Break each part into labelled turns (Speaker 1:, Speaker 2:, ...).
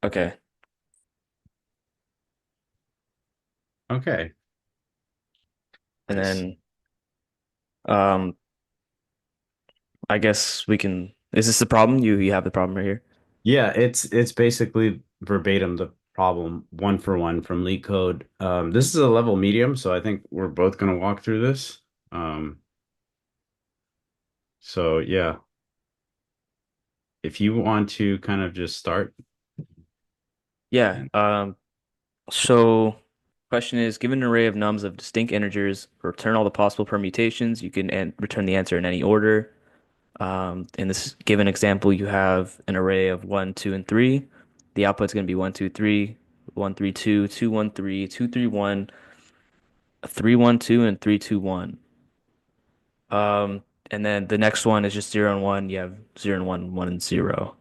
Speaker 1: Okay.
Speaker 2: Okay,
Speaker 1: And
Speaker 2: nice.
Speaker 1: then um I guess we can, is this the problem? You have the problem right here?
Speaker 2: Yeah, it's basically verbatim the problem, one for one from Leak Code. This is a level medium, so I think we're both gonna walk through this. Um, so yeah, if you want to kind of just start.
Speaker 1: Yeah. So question is, given an array of nums of distinct integers, return all the possible permutations. You can return the answer in any order. In this given example, you have an array of 1, 2, and 3. The output's going to be 1, 2, 3, 1, 3, 2, 2, 1, 3, 2, 3, 1, 3, 1, 2, and 3, 2, 1. Um, and then the next one is just 0 and 1. You have 0 and 1, 1 and 0.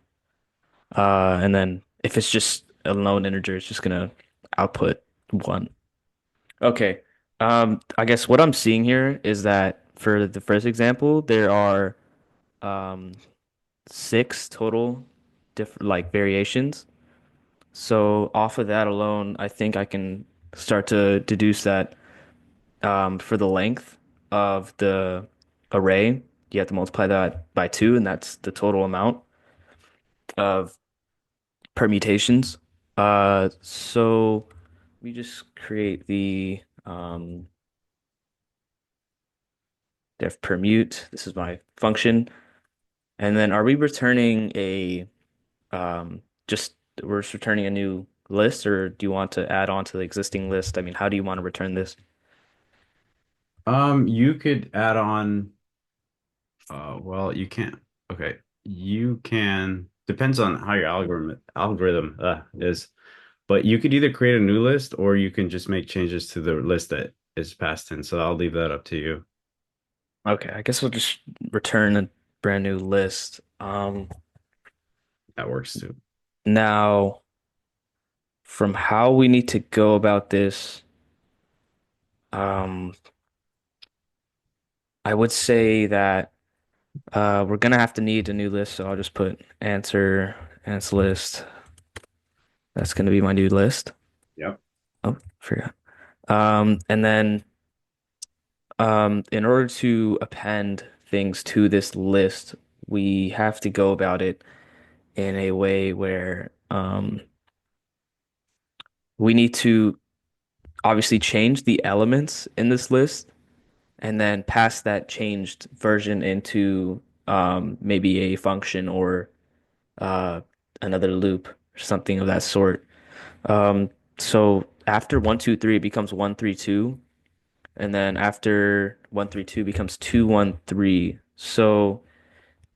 Speaker 1: And then if it's just a lone integer, it's just gonna output 1. Okay. I guess what I'm seeing here is that for the first example, there are um six total different like variations. So off of that alone, I think I can start to deduce that for the length of the array, you have to multiply that by two, and that's the total amount of permutations. So we just create the def permute. This is my function. And then are we returning a just we're just returning a new list, or do you want to add on to the existing list? I mean, how do you want to return this?
Speaker 2: You could add on. Well, you can't. Okay, you can. Depends on how your algorithm is, but you could either create a new list or you can just make changes to the list that is passed in. So I'll leave that up to you.
Speaker 1: Okay, I guess we'll just return a brand new list.
Speaker 2: That works too.
Speaker 1: Now from how we need to go about this, um, I would say that we're gonna have to need a new list, so I'll just put answer list. That's gonna be my new list.
Speaker 2: Yep.
Speaker 1: Oh, forgot. And then in order to append things to this list, we have to go about it in a way where we need to obviously change the elements in this list and then pass that changed version into maybe a function or uh, another loop or something of that sort. Um, so after 1, 2, 3, it becomes 1, 3, 2, and then after 1, 3, 2 becomes 2, 1, 3. So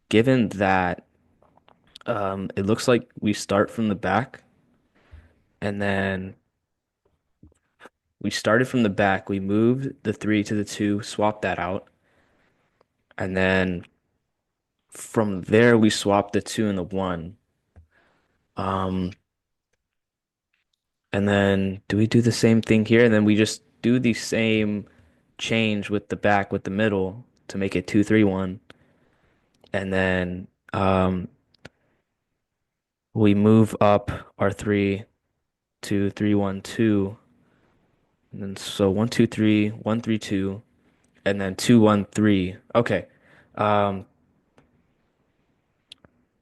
Speaker 1: given that, it looks like we start from the back, and then we started from the back, we moved the 3 to the 2, swapped that out, and then from there we swapped the 2 and the 1. Um, and then do we do the same thing here? And then we just do the same change with the back with the middle to make it 2, 3, 1. And then we move up our 3 to 3, 1, 2. And then so 1, 2, 3, 1, 3, 2, and then 2, 1, 3. Okay. Um,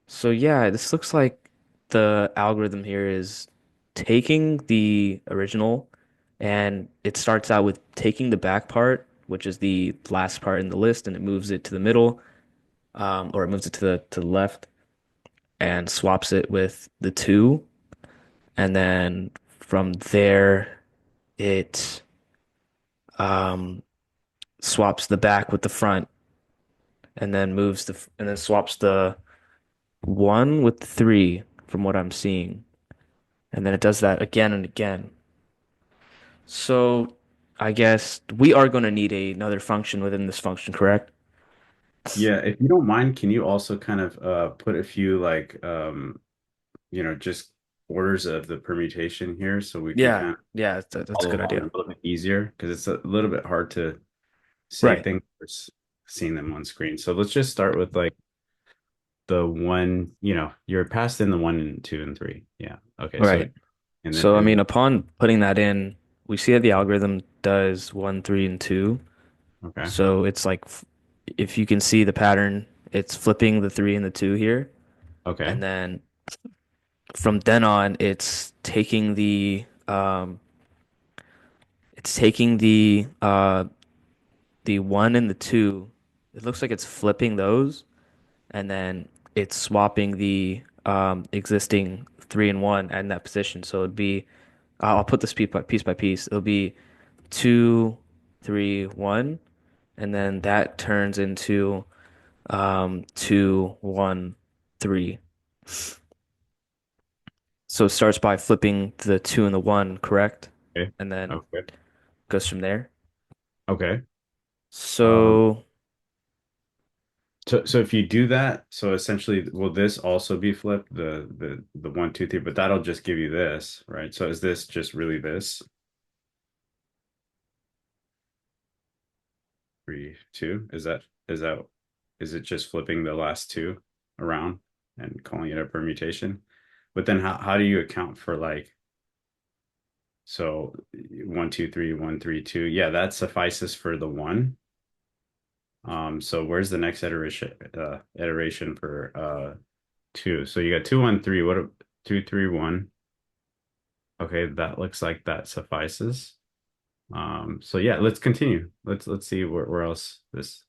Speaker 1: so yeah, this looks like the algorithm here is taking the original, and it starts out with taking the back part, which is the last part in the list, and it moves it to the middle, or it moves it to the left and swaps it with the two, and then from there it um, swaps the back with the front, and then and then swaps the one with the three, from what I'm seeing. And then it does that again and again. So I guess we are going to need another function within this function, correct?
Speaker 2: Yeah, if you don't mind, can you also kind of put a few like just orders of the permutation here so we can
Speaker 1: Yeah,
Speaker 2: kind of
Speaker 1: yeah, that's a
Speaker 2: follow
Speaker 1: good
Speaker 2: along a
Speaker 1: idea.
Speaker 2: little bit easier because it's a little bit hard to say
Speaker 1: Right.
Speaker 2: things versus seeing them on screen. So let's just start with like the one, you're passed in the one and two and three. Yeah. Okay. So,
Speaker 1: Right.
Speaker 2: and then,
Speaker 1: So, I
Speaker 2: and
Speaker 1: mean,
Speaker 2: then,
Speaker 1: upon putting that in, we see that the algorithm does one, three, and two.
Speaker 2: okay.
Speaker 1: So it's like, if you can see the pattern, it's flipping the three and the two here.
Speaker 2: Okay.
Speaker 1: And then from then on, it's taking the one and the two. It looks like it's flipping those, and then it's swapping the existing three and one in that position. So it'd be, I'll put this piece by piece. It'll be two, three, one, and then that turns into two, one, three. So it starts by flipping the two and the one, correct?
Speaker 2: Okay.
Speaker 1: And then
Speaker 2: Okay.
Speaker 1: goes from there.
Speaker 2: Okay. Um,
Speaker 1: So,
Speaker 2: so if you do that, so essentially, will this also be flipped, the one, two, three, but that'll just give you this, right? So is this just really this three, two? Is it just flipping the last two around and calling it a permutation? But then how do you account for like, so one, two, three, one, three, two? Yeah, that suffices for the one. So where's the next iteration for two? So you got two, one, three. Two, three, one? Okay, that looks like that suffices. So yeah, let's continue. Let's see where else this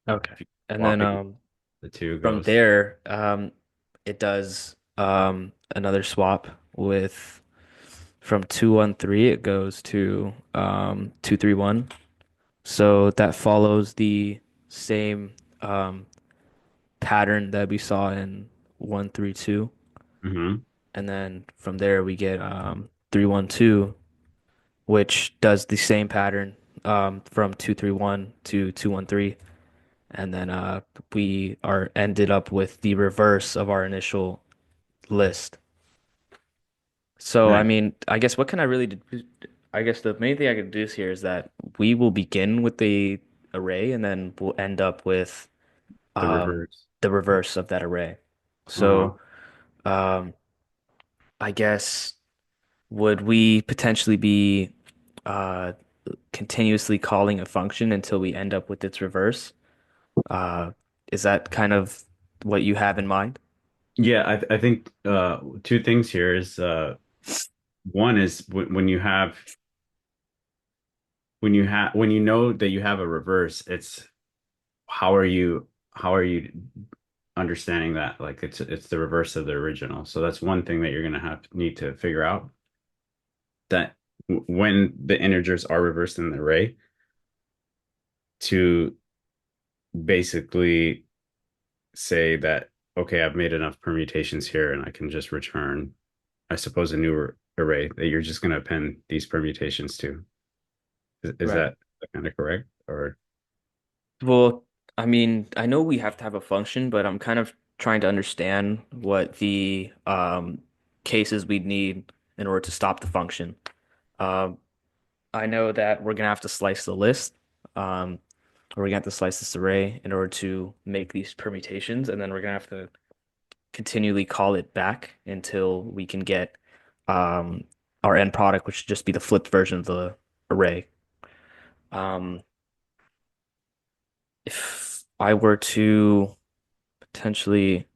Speaker 1: okay. And then
Speaker 2: swapping the two
Speaker 1: from
Speaker 2: goes.
Speaker 1: there, it does another swap with from 213 it goes to 231. So that follows the same um pattern that we saw in 132.
Speaker 2: Hmm.
Speaker 1: And then from there we get 312, which does the same pattern from 231 to 213. And then we are ended up with the reverse of our initial list. So, I
Speaker 2: Nice.
Speaker 1: mean, I guess what can I really do? I guess the main thing I could do here is that we will begin with the array and then we'll end up with
Speaker 2: The
Speaker 1: um,
Speaker 2: reverse.
Speaker 1: the reverse of that array.
Speaker 2: Uh-huh.
Speaker 1: So, um, I guess would we potentially be uh, continuously calling a function until we end up with its reverse? Uh, is that kind of what you have in mind?
Speaker 2: Yeah, I think two things here is one is when you have when you know that you have a reverse, it's how are you understanding that like it's the reverse of the original. So that's one thing that you're gonna need to figure out that when the integers are reversed in the array to basically say that okay, I've made enough permutations here and I can just return, I suppose, a new array that you're just gonna append these permutations to. Is
Speaker 1: Right.
Speaker 2: that kind of correct? Or
Speaker 1: Well, I mean, I know we have to have a function, but I'm kind of trying to understand what the cases we'd need in order to stop the function. Um, I know that we're gonna have to slice the list, um, or we're gonna have to slice this array in order to make these permutations, and then we're gonna have to continually call it back until we can get um, our end product, which should just be the flipped version of the array. Um, if I were to potentially,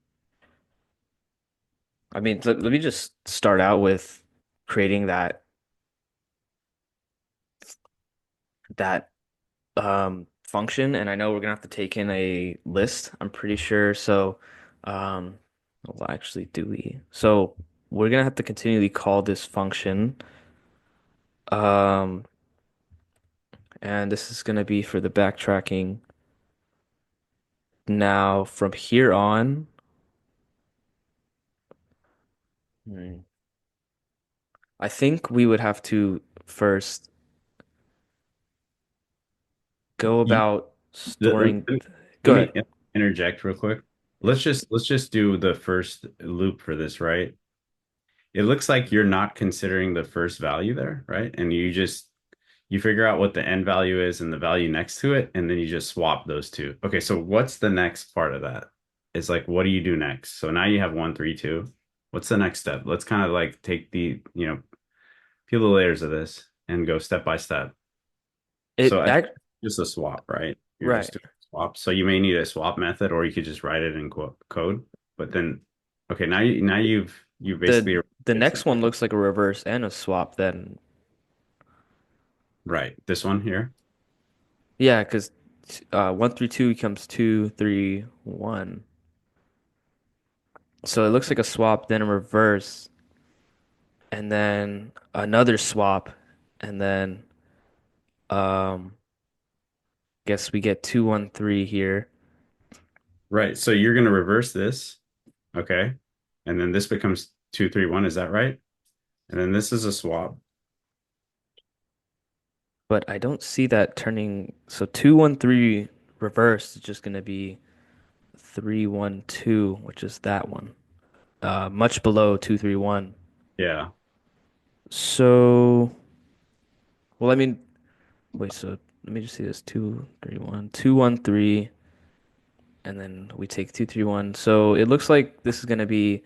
Speaker 1: I mean, let me just start out with creating that function, and I know we're gonna have to take in a list, I'm pretty sure. So, um, well, actually, do we? So we're gonna have to continually call this function, um, and this is gonna be for the backtracking. Now, from here on, hmm, I think we would have to first go
Speaker 2: you,
Speaker 1: about
Speaker 2: let,
Speaker 1: storing.
Speaker 2: let
Speaker 1: Go
Speaker 2: let me
Speaker 1: ahead.
Speaker 2: interject real quick.
Speaker 1: Yeah.
Speaker 2: Let's just do the first loop for this, right? It looks like you're not considering the first value there, right? And you figure out what the end value is and the value next to it, and then you just swap those two. Okay, so what's the next part of that? is like, what do you do next? So now you have 1, 3, 2. What's the next step? Let's kind of like take peel the layers of this and go step by step. So
Speaker 1: It
Speaker 2: I think
Speaker 1: act
Speaker 2: it's just a swap, right? You're just
Speaker 1: right.
Speaker 2: doing a swap. So you may need a swap method, or you could just write it in code. But then, okay, you've basically
Speaker 1: The
Speaker 2: it's
Speaker 1: next one looks like a reverse and a swap then.
Speaker 2: right. This one here.
Speaker 1: Yeah, because 1 3 2 becomes 2 3 1. So it looks like a swap, then a reverse, and then another swap, and then um guess we get 2 1 3 here.
Speaker 2: Right. So you're gonna reverse this, okay? And then this becomes 2, 3, 1. Is that right? And then this is a swap.
Speaker 1: But I don't see that turning. So 2 1 3 reversed is just gonna be 3 1 2, which is that one. Much below 2 3 1.
Speaker 2: Yeah.
Speaker 1: So, well, I mean, wait. So let me just see this: 2 3 1, 2 1 3, and then we take 2 3 1. So it looks like this is gonna be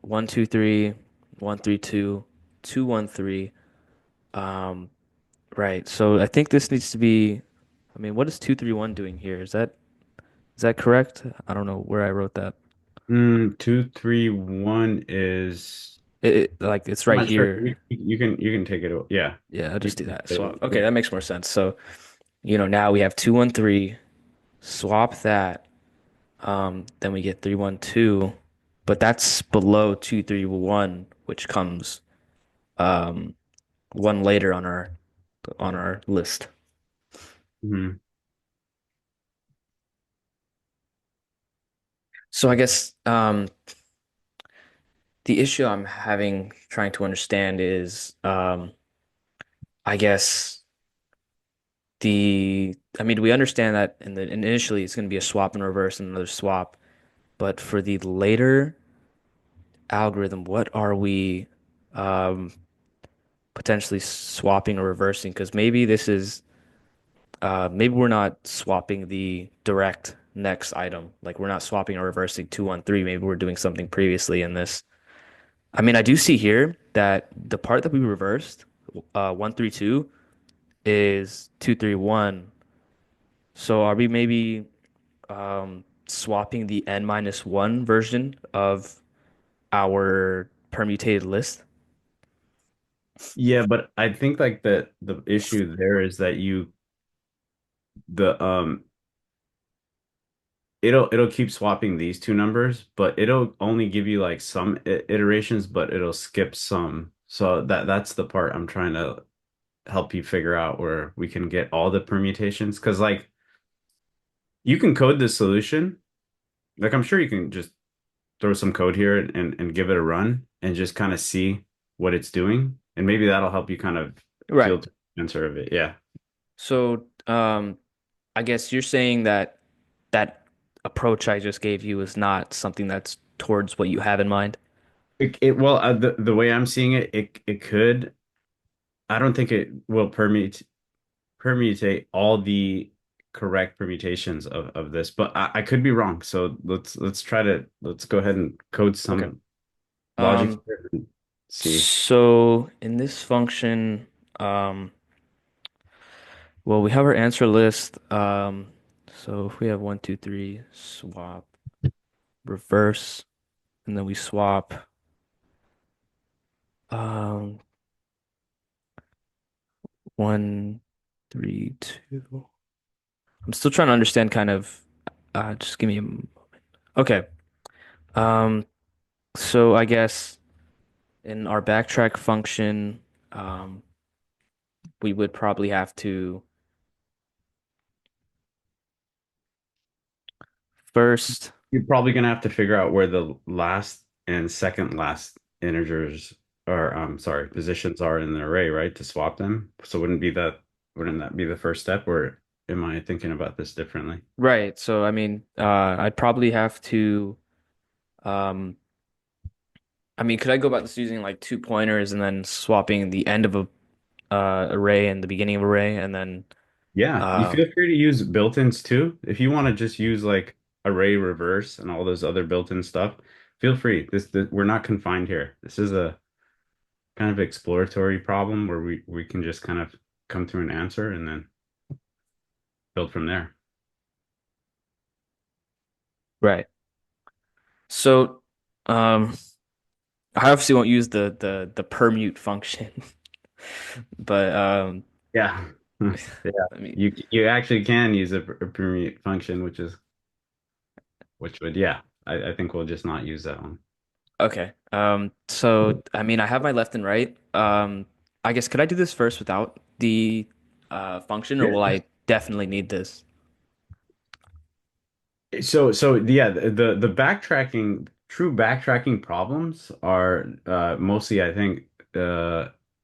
Speaker 1: 1 2 3, 1 3 2, 2 1 3. Um, right. So I think this needs to be. I mean, what is 2 3 1 doing here? Is that correct? I don't know where I wrote that.
Speaker 2: 2, 3, 1 is.
Speaker 1: Like it's
Speaker 2: I'm
Speaker 1: right
Speaker 2: not sure.
Speaker 1: here.
Speaker 2: You can take it. Yeah.
Speaker 1: Yeah, I'll
Speaker 2: You
Speaker 1: just do
Speaker 2: can
Speaker 1: that.
Speaker 2: say
Speaker 1: So okay,
Speaker 2: it.
Speaker 1: that makes more sense. So, now we have 2 1 3, swap that, then we get 3 1 2, but that's below 2 3 1, which comes um one later on our list.
Speaker 2: Mhm.
Speaker 1: So I guess the issue I'm having trying to understand is I guess I mean we understand that initially it's going to be a swap and reverse and another swap, but for the later algorithm, what are we um, potentially swapping or reversing? Because maybe this is maybe we're not swapping the direct next item. Like we're not swapping or reversing 2 1 3. Maybe we're doing something previously in this. I mean, I do see here that the part that we reversed, 1 3 2, is 2 3 1. So are we maybe swapping the n-1 version of our permutated list?
Speaker 2: Yeah, but I think like the issue there is that the it'll keep swapping these two numbers, but it'll only give you like some iterations, but it'll skip some. So that's the part I'm trying to help you figure out where we can get all the permutations. Because like you can code this solution. Like I'm sure you can just throw some code here and give it a run and just kind of see what it's doing. And maybe that'll help you kind of
Speaker 1: Right.
Speaker 2: feel the answer of it. Yeah.
Speaker 1: So, I guess you're saying that that approach I just gave you is not something that's towards what you have in mind.
Speaker 2: Well, the way I'm seeing it, it could. I don't think it will permutate all the correct permutations of this, but I could be wrong. So let's go ahead and code
Speaker 1: Okay.
Speaker 2: some logic
Speaker 1: Um,
Speaker 2: here and see.
Speaker 1: so in this function, um, well, we have our answer list. So if we have 1 2 3 swap, reverse, and then we swap, um, 1 3 2. I'm still trying to understand kind of, just give me okay. Um, so I guess in our backtrack function, um, we would probably have to first,
Speaker 2: You're probably gonna have to figure out where the last and second last integers or sorry, positions are in the array, right? To swap them. So wouldn't that be the first step, or am I thinking about this differently?
Speaker 1: right. So I mean, I'd probably have to, um, I mean, could I go about this using like two pointers and then swapping the end of a array and the beginning of array and then
Speaker 2: Yeah, you
Speaker 1: um,
Speaker 2: feel free to use built-ins too. If you want to just use like array reverse and all those other built-in stuff, feel free. We're not confined here. This is a kind of exploratory problem where we can just kind of come to an answer and then build from there.
Speaker 1: Right. So, I obviously won't use the permute function, but
Speaker 2: Yeah. Yeah.
Speaker 1: I mean,
Speaker 2: You actually can use a permute function, which would, yeah, I think we'll just not use that one.
Speaker 1: okay. So I mean, I have my left and right. I guess could I do this first without the function, or
Speaker 2: Yeah.
Speaker 1: will I definitely need this?
Speaker 2: So yeah, the backtracking, true backtracking problems are mostly, I think,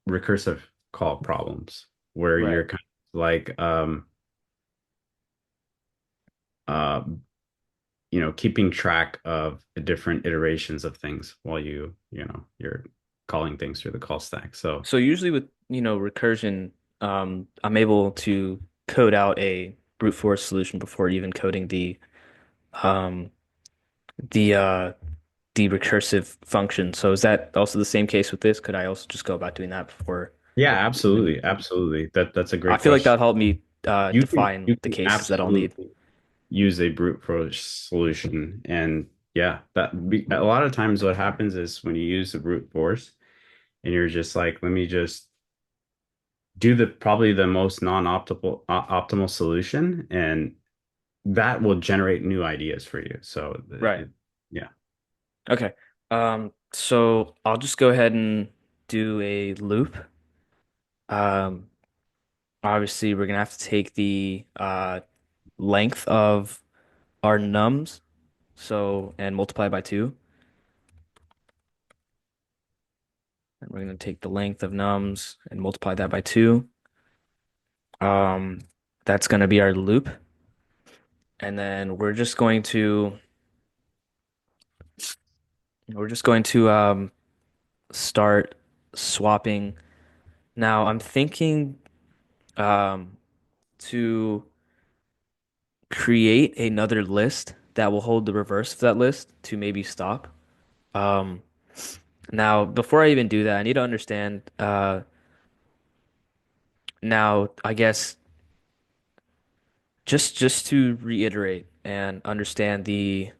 Speaker 2: recursive call problems where
Speaker 1: Right.
Speaker 2: you're kind of like uh keeping track of the different iterations of things while you're calling things through the call stack. So
Speaker 1: So usually with, recursion, I'm able to code out a brute force solution before even coding um the uh the recursive function. So is that also the same case with this? Could I also just go about doing that before
Speaker 2: yeah,
Speaker 1: even
Speaker 2: absolutely, absolutely. That's a
Speaker 1: I
Speaker 2: great
Speaker 1: feel like
Speaker 2: question.
Speaker 1: that'll help me
Speaker 2: You
Speaker 1: define the
Speaker 2: can
Speaker 1: cases that I'll need.
Speaker 2: absolutely use a brute force solution. And yeah, a lot of times what happens is when you use the brute force and you're just like, let me just do the probably the most non-optimal optimal solution, and that will generate new ideas for you. So
Speaker 1: Right.
Speaker 2: yeah.
Speaker 1: Okay. So I'll just go ahead and do a loop. Um, Obviously we're gonna have to take the length of our nums, so and multiply by two. And we're gonna take the length of nums and multiply that by two. Um, that's gonna be our loop. And then we're just going to start swapping. Now I'm thinking um to create another list that will hold the reverse of that list to maybe stop. Um, Now, before I even do that, I need to understand. Now, I guess just to reiterate and understand the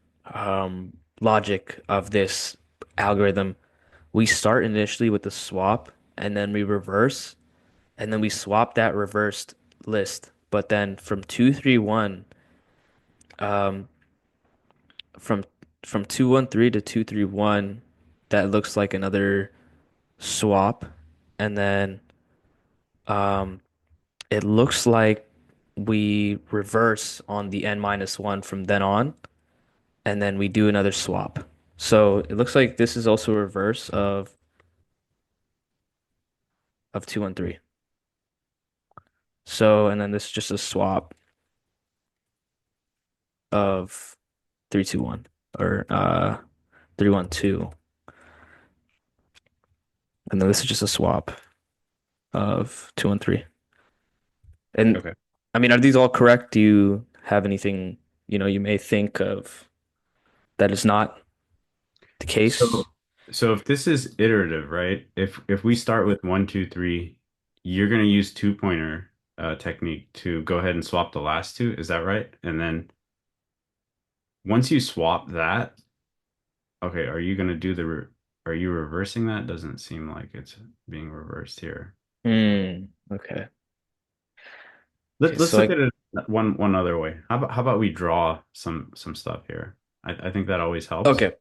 Speaker 1: logic of this algorithm, we start initially with the swap, and then we reverse, and then we swap that reversed list. But then from 231, um, from from 213 to 231, that looks like another swap, and then um, it looks like we reverse on the n minus one from then on, and then we do another swap. So it looks like this is also a reverse of 213. So and then this is just a swap of 321 or 312. And then this is just a swap of 213. And
Speaker 2: Okay.
Speaker 1: I mean, are these all correct? Do you have anything, you may think of that is not the
Speaker 2: So
Speaker 1: case?
Speaker 2: so if this is iterative, right? If we start with one, two, three, you're gonna use two pointer technique to go ahead and swap the last two. Is that right? And then once you swap that, okay, are you reversing that? Doesn't seem like it's being reversed here.
Speaker 1: Okay. Okay,
Speaker 2: Let's
Speaker 1: so
Speaker 2: look
Speaker 1: I
Speaker 2: at it one other way. How about we draw some stuff here? I think that always helps.
Speaker 1: okay.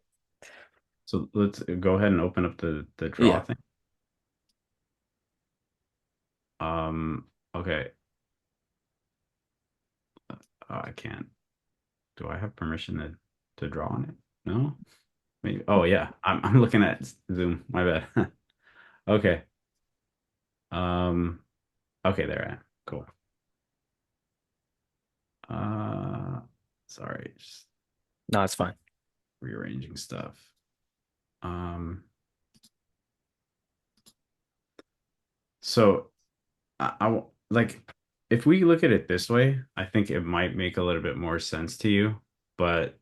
Speaker 2: So let's go ahead and open up the draw
Speaker 1: Yeah.
Speaker 2: thing. Okay. I can't. Do I have permission to draw on it? No? Maybe. Oh yeah. I'm looking at Zoom. My bad. Okay. Um okay, there I am. Cool. Uh sorry, just
Speaker 1: No, it's fine.
Speaker 2: rearranging stuff. Um so like if we look at it this way, I think it might make a little bit more sense to you. But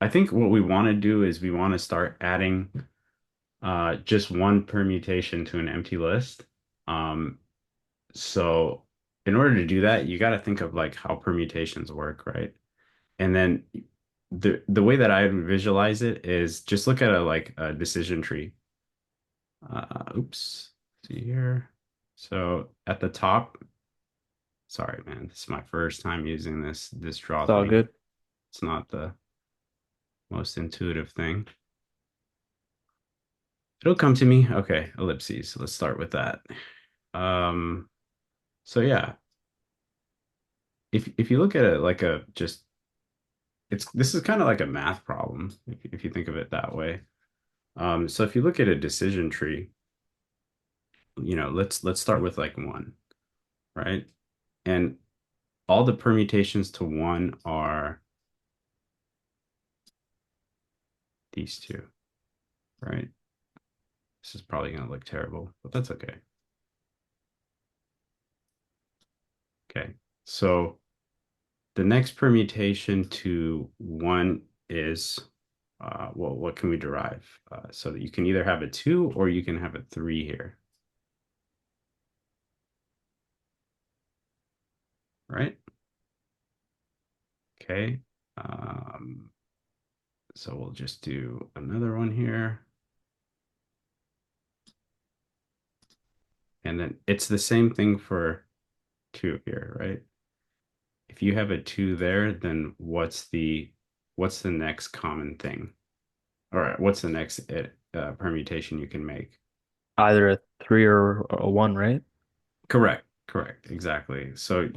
Speaker 2: I think what we want to do is we want to start adding just one permutation to an empty list. Um, so in order to do that, you got to think of like how permutations work, right? And then the way that I visualize it is just look at a like a decision tree. Oops, see here. So at the top, sorry, man, this is my first time using this draw
Speaker 1: It's all
Speaker 2: thing.
Speaker 1: good.
Speaker 2: It's not the most intuitive thing. It'll come to me. Okay, ellipses. Let's start with that. Um, so yeah, if you look at it like a just it's this is kind of like a math problem if you think of it that way. So if you look at a decision tree, let's start with like one, right? And all the permutations to one are these two, right? This is probably going to look terrible, but that's okay. Okay. So the next permutation to one is, well, what can we derive? So that you can either have a two or you can have a three here, right? Okay. Um, so we'll just do another one here. And then it's the same thing for two here, right? If you have a two there, then what's the next common thing? All right, what's the next permutation you can make?
Speaker 1: Either a three or a one, right?
Speaker 2: Correct, correct, exactly. So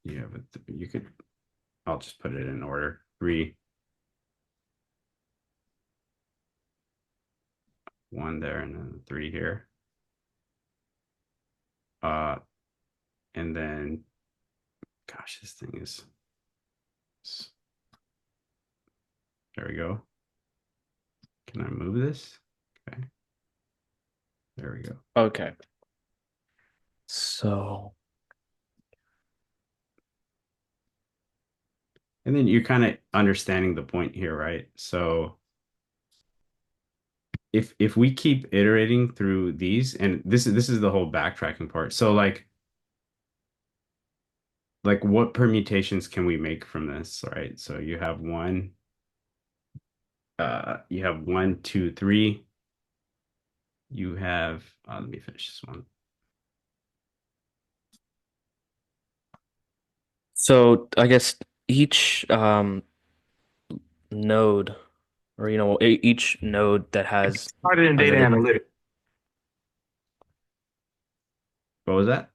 Speaker 2: you have you could. I'll just put it in order. Three, one there, and then three here. Uh, and then, gosh, this thing is. There we go. Can I move this? Okay, there we go.
Speaker 1: Okay. So,
Speaker 2: And then you're kind of understanding the point here, right? So if we keep iterating through these, and this is the whole backtracking part. So like what permutations can we make from this, right? So you have one, two, three. You have let me finish this one.
Speaker 1: so I guess each node, or each node that has
Speaker 2: Started in data
Speaker 1: either the
Speaker 2: analytics. What was that?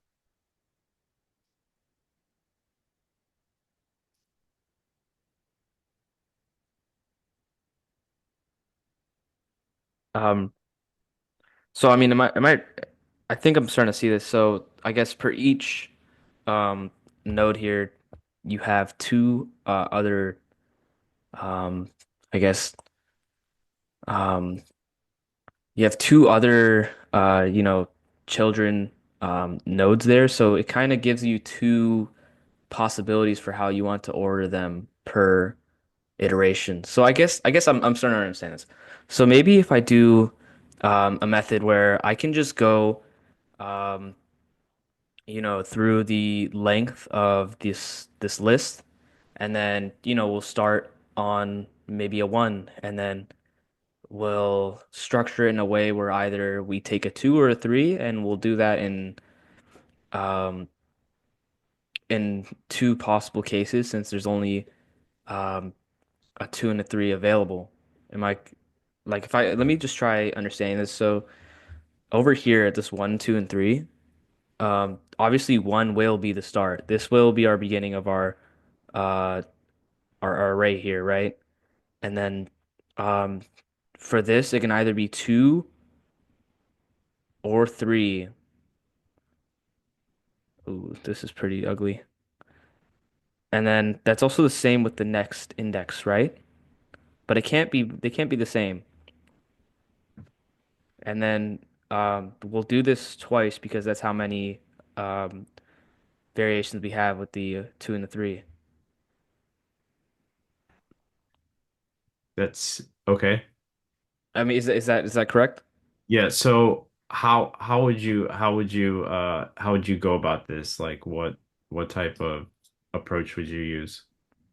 Speaker 1: um so I mean I think I'm starting to see this. So I guess per each um node here you have two other um I guess um you have two other children nodes there, so it kind of gives you two possibilities for how you want to order them per iteration. So I guess I'm starting to understand this. So maybe if I do a method where I can just go um, through the length of this list, and then we'll start on maybe a one, and then we'll structure it in a way where either we take a two or a three, and we'll do that um, in two possible cases since there's only um, a two and a three available. Am I like if I let me just try understanding this. So over here at this one, two, and three, obviously one will be the start. This will be our beginning of uh our array here, right? And then um for this it can either be two or three. Ooh, this is pretty ugly. And then that's also the same with the next index, right? But they can't be the same. And then we'll do this twice because that's how many um, variations we have with the two and the three.
Speaker 2: That's okay.
Speaker 1: I mean, is that correct?
Speaker 2: Yeah, so how would you go about this? Like what type of approach would you use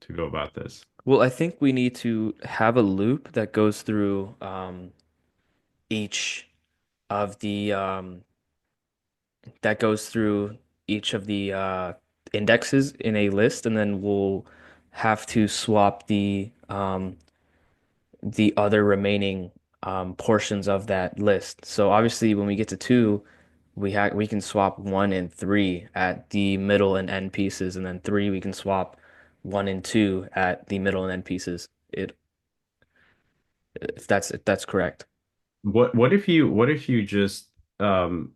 Speaker 2: to go about this?
Speaker 1: Well, I think we need to have a loop that goes through each of the that goes through each of the indexes in a list, and then we'll have to swap the other remaining portions of that list. So obviously, when we get to two, we can swap one and three at the middle and end pieces, and then three we can swap one and two at the middle and end pieces. It if that's correct.
Speaker 2: What if you just um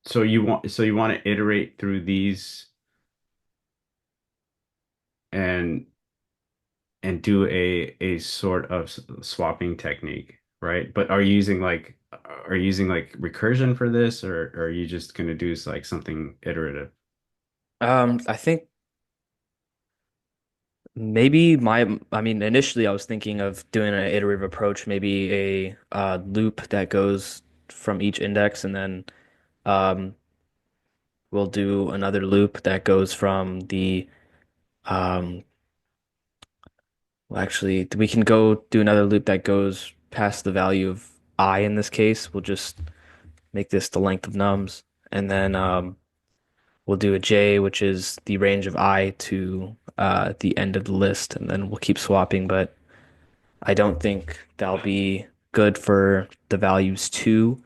Speaker 2: so you want to iterate through these and do a sort of swapping technique, right? But are you using like recursion for this, or are you just gonna do like something iterative?
Speaker 1: I think maybe I mean, initially I was thinking of doing an iterative approach, maybe a loop that goes from each index, and then um, we'll do another loop that goes from the um, well, actually, we can go do another loop that goes past the value of I in this case. We'll just make this the length of nums, and then we'll do a j, which is the range of I to the end of the list, and then we'll keep swapping, but I don't think that'll be good for the values two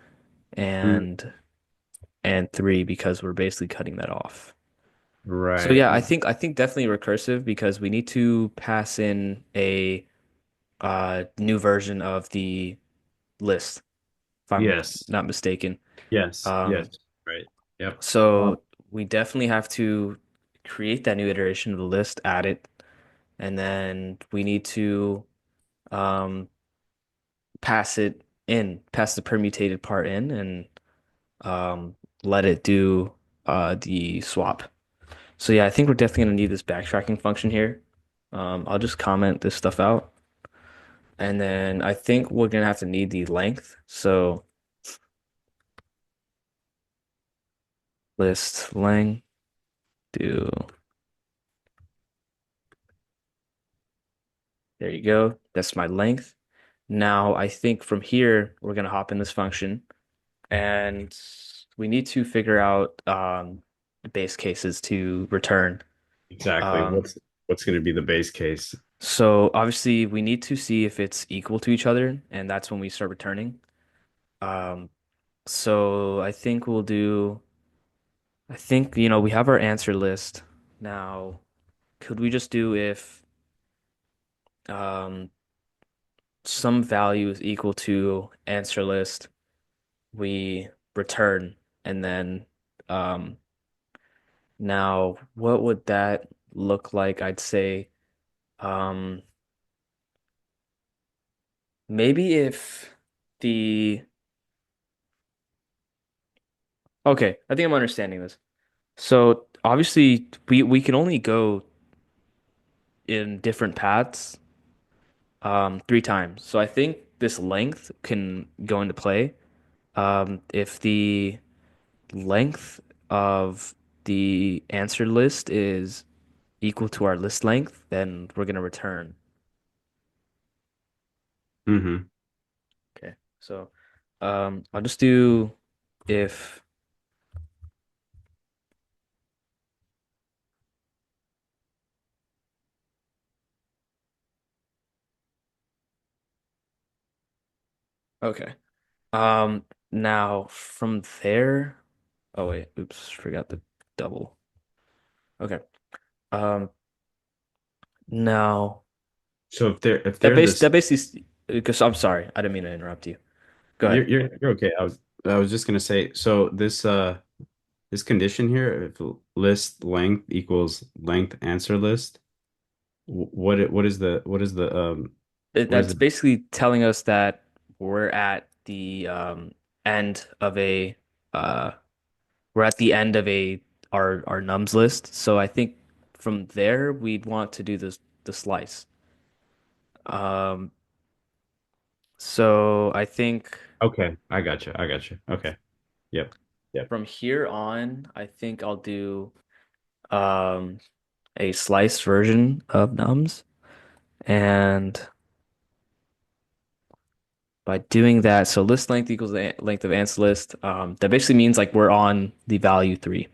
Speaker 2: Mm,
Speaker 1: and three because we're basically cutting that off. So
Speaker 2: right.
Speaker 1: yeah, I think definitely recursive because we need to pass in a new version of the list, if I'm
Speaker 2: Yes.
Speaker 1: not mistaken.
Speaker 2: Yes. Yes.
Speaker 1: Um,
Speaker 2: Right. Yep. Um,
Speaker 1: so we definitely have to create that new iteration of the list, add it, and then we need to um, pass it in, pass the permutated part in, and let it do the swap. So yeah, I think we're definitely gonna need this backtracking function here. I'll just comment this stuff out, and then I think we're gonna have to need the length. So list length do there you go. That's my length. Now I think from here we're gonna hop in this function, and we need to figure out the base cases to return.
Speaker 2: exactly.
Speaker 1: Um,
Speaker 2: What's going to be the base case?
Speaker 1: So obviously we need to see if it's equal to each other, and that's when we start returning. Um, so I think, we have our answer list. Now, could we just do if um, some value is equal to answer list, we return, and then um, now what would that look like? I'd say um, maybe if the, okay, I think I'm understanding this. So obviously we can only go in different paths three times. So I think this length can go into play. If the length of the answer list is equal to our list length, then we're gonna return.
Speaker 2: Hmm.
Speaker 1: Okay. So I'll just do if okay. Now from there, oh wait, oops, forgot the double. Okay. Um now
Speaker 2: So if they're this,
Speaker 1: that basically because I'm sorry, I didn't mean to interrupt you. Go ahead.
Speaker 2: you're okay. I was just gonna say, so this condition here, if list length equals length answer list, what is
Speaker 1: That's
Speaker 2: the
Speaker 1: basically telling us that we're at the end of a uh we're at the end of a our nums list. So I think from there we'd want to do this the slice. Um, so I think
Speaker 2: Okay, I got you. I got you. Okay. Yep. Yep.
Speaker 1: from here on, I think I'll do um a sliced version of nums. And by doing that, so list length equals the length of ants list. That basically means like we're on the value three,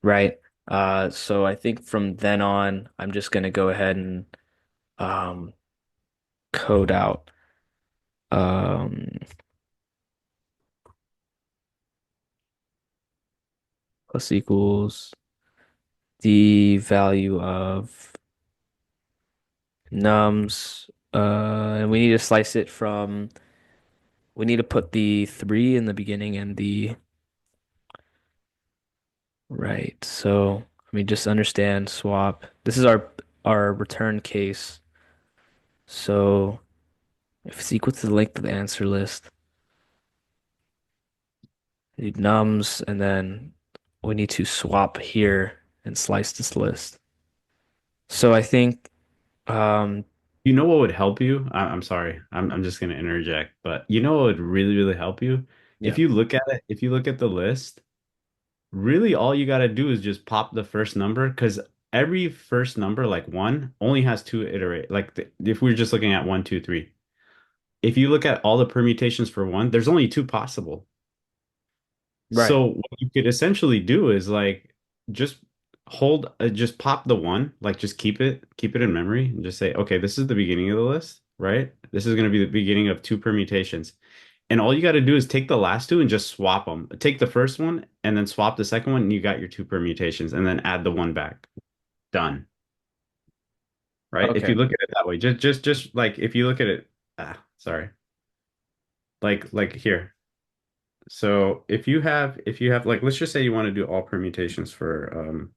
Speaker 1: right? So I think from then on, I'm just gonna go ahead and um, code out um, plus equals the value of nums, and we need to slice it from. We need to put the three in the beginning and the right. So let me just understand swap. This is our return case. So if it's equal to the length of the answer list, we need nums, and then we need to swap here and slice this list. So I think, um,
Speaker 2: You know what would help you? I'm sorry. I'm just gonna interject, but you know what would really, really help you?
Speaker 1: yeah,
Speaker 2: If you look at the list, really all you gotta do is just pop the first number because every first number, like one, only has two iterate. If we're just looking at one, two, three. If you look at all the permutations for one, there's only two possible.
Speaker 1: right.
Speaker 2: So what you could essentially do is like just just pop the one, like just keep it in memory and just say, okay, this is the beginning of the list, right? This is going to be the beginning of two permutations. And all you got to do is take the last two and just swap them. Take the first one and then swap the second one, and you got your two permutations, and then add the one back. Done. Right? If you
Speaker 1: Okay.
Speaker 2: look at it that way, just like if you look at it, sorry. Like here. So if you have like let's just say you want to do all permutations for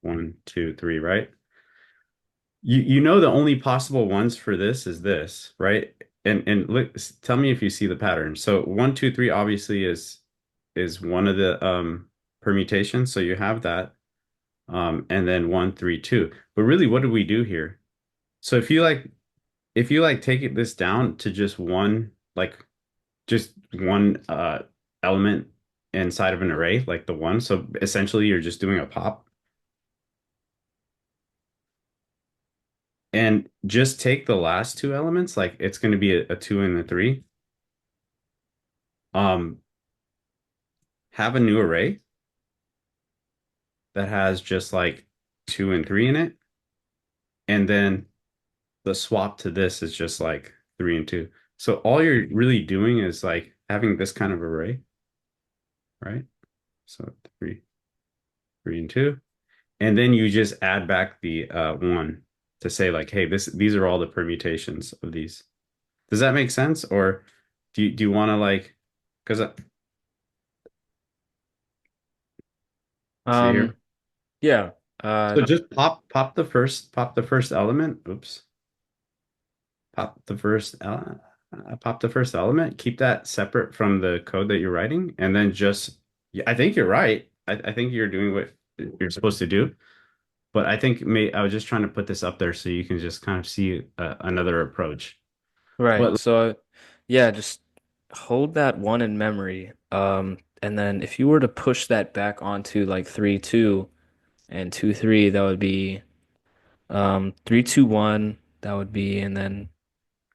Speaker 2: one, two, three, right? You know the only possible ones for this is this, right? And look, tell me if you see the pattern. So one, two, three obviously is one of the permutations. So you have that. And then one, three, two. But really, what do we do here? So if you like take this down to just one element inside of an array, like the one. So essentially you're just doing a pop. And just take the last two elements, like it's going to be a two and a three. Um, have a new array that has just like two and three in it, and then the swap to this is just like three and two. So all you're really doing is like having this kind of array, right? So three, three and two, and then you just add back the one to say like, hey, these are all the permutations of these. Does that make sense? Or do you want to like, because see here.
Speaker 1: Um, yeah. Uh,
Speaker 2: So just pop the first element. Oops. Pop the first element. Keep that separate from the code that you're writing, and then just yeah, I think you're right. I think you're doing what you're supposed to do. But I think I was just trying to put this up there so you can just kind of see another approach.
Speaker 1: right.
Speaker 2: But
Speaker 1: So yeah, just hold that one in memory. And then if you were to push that back onto like 3, 2 and 2, 3, that would be 3, 2, 1. That would be, and then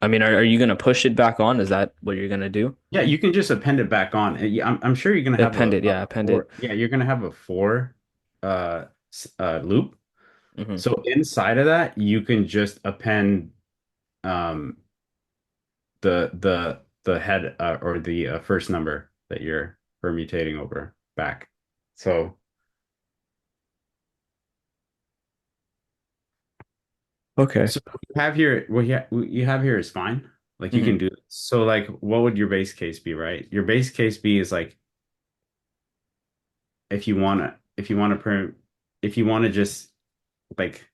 Speaker 1: I mean, are you gonna push it back on? Is that what you're gonna do?
Speaker 2: yeah, you can just append it back on. And yeah, I'm sure you're gonna have
Speaker 1: Append it, yeah, append it.
Speaker 2: four. Yeah, you're gonna have a four loop.
Speaker 1: Hmm.
Speaker 2: So inside of that, you can just append um, the head or the first number that you're permutating over back. So
Speaker 1: Okay.
Speaker 2: so what you have here, what you have here is fine. Like you can
Speaker 1: Hmm.
Speaker 2: do this. So like, what would your base case be, right? Your base case be is like if you want to if you want to just like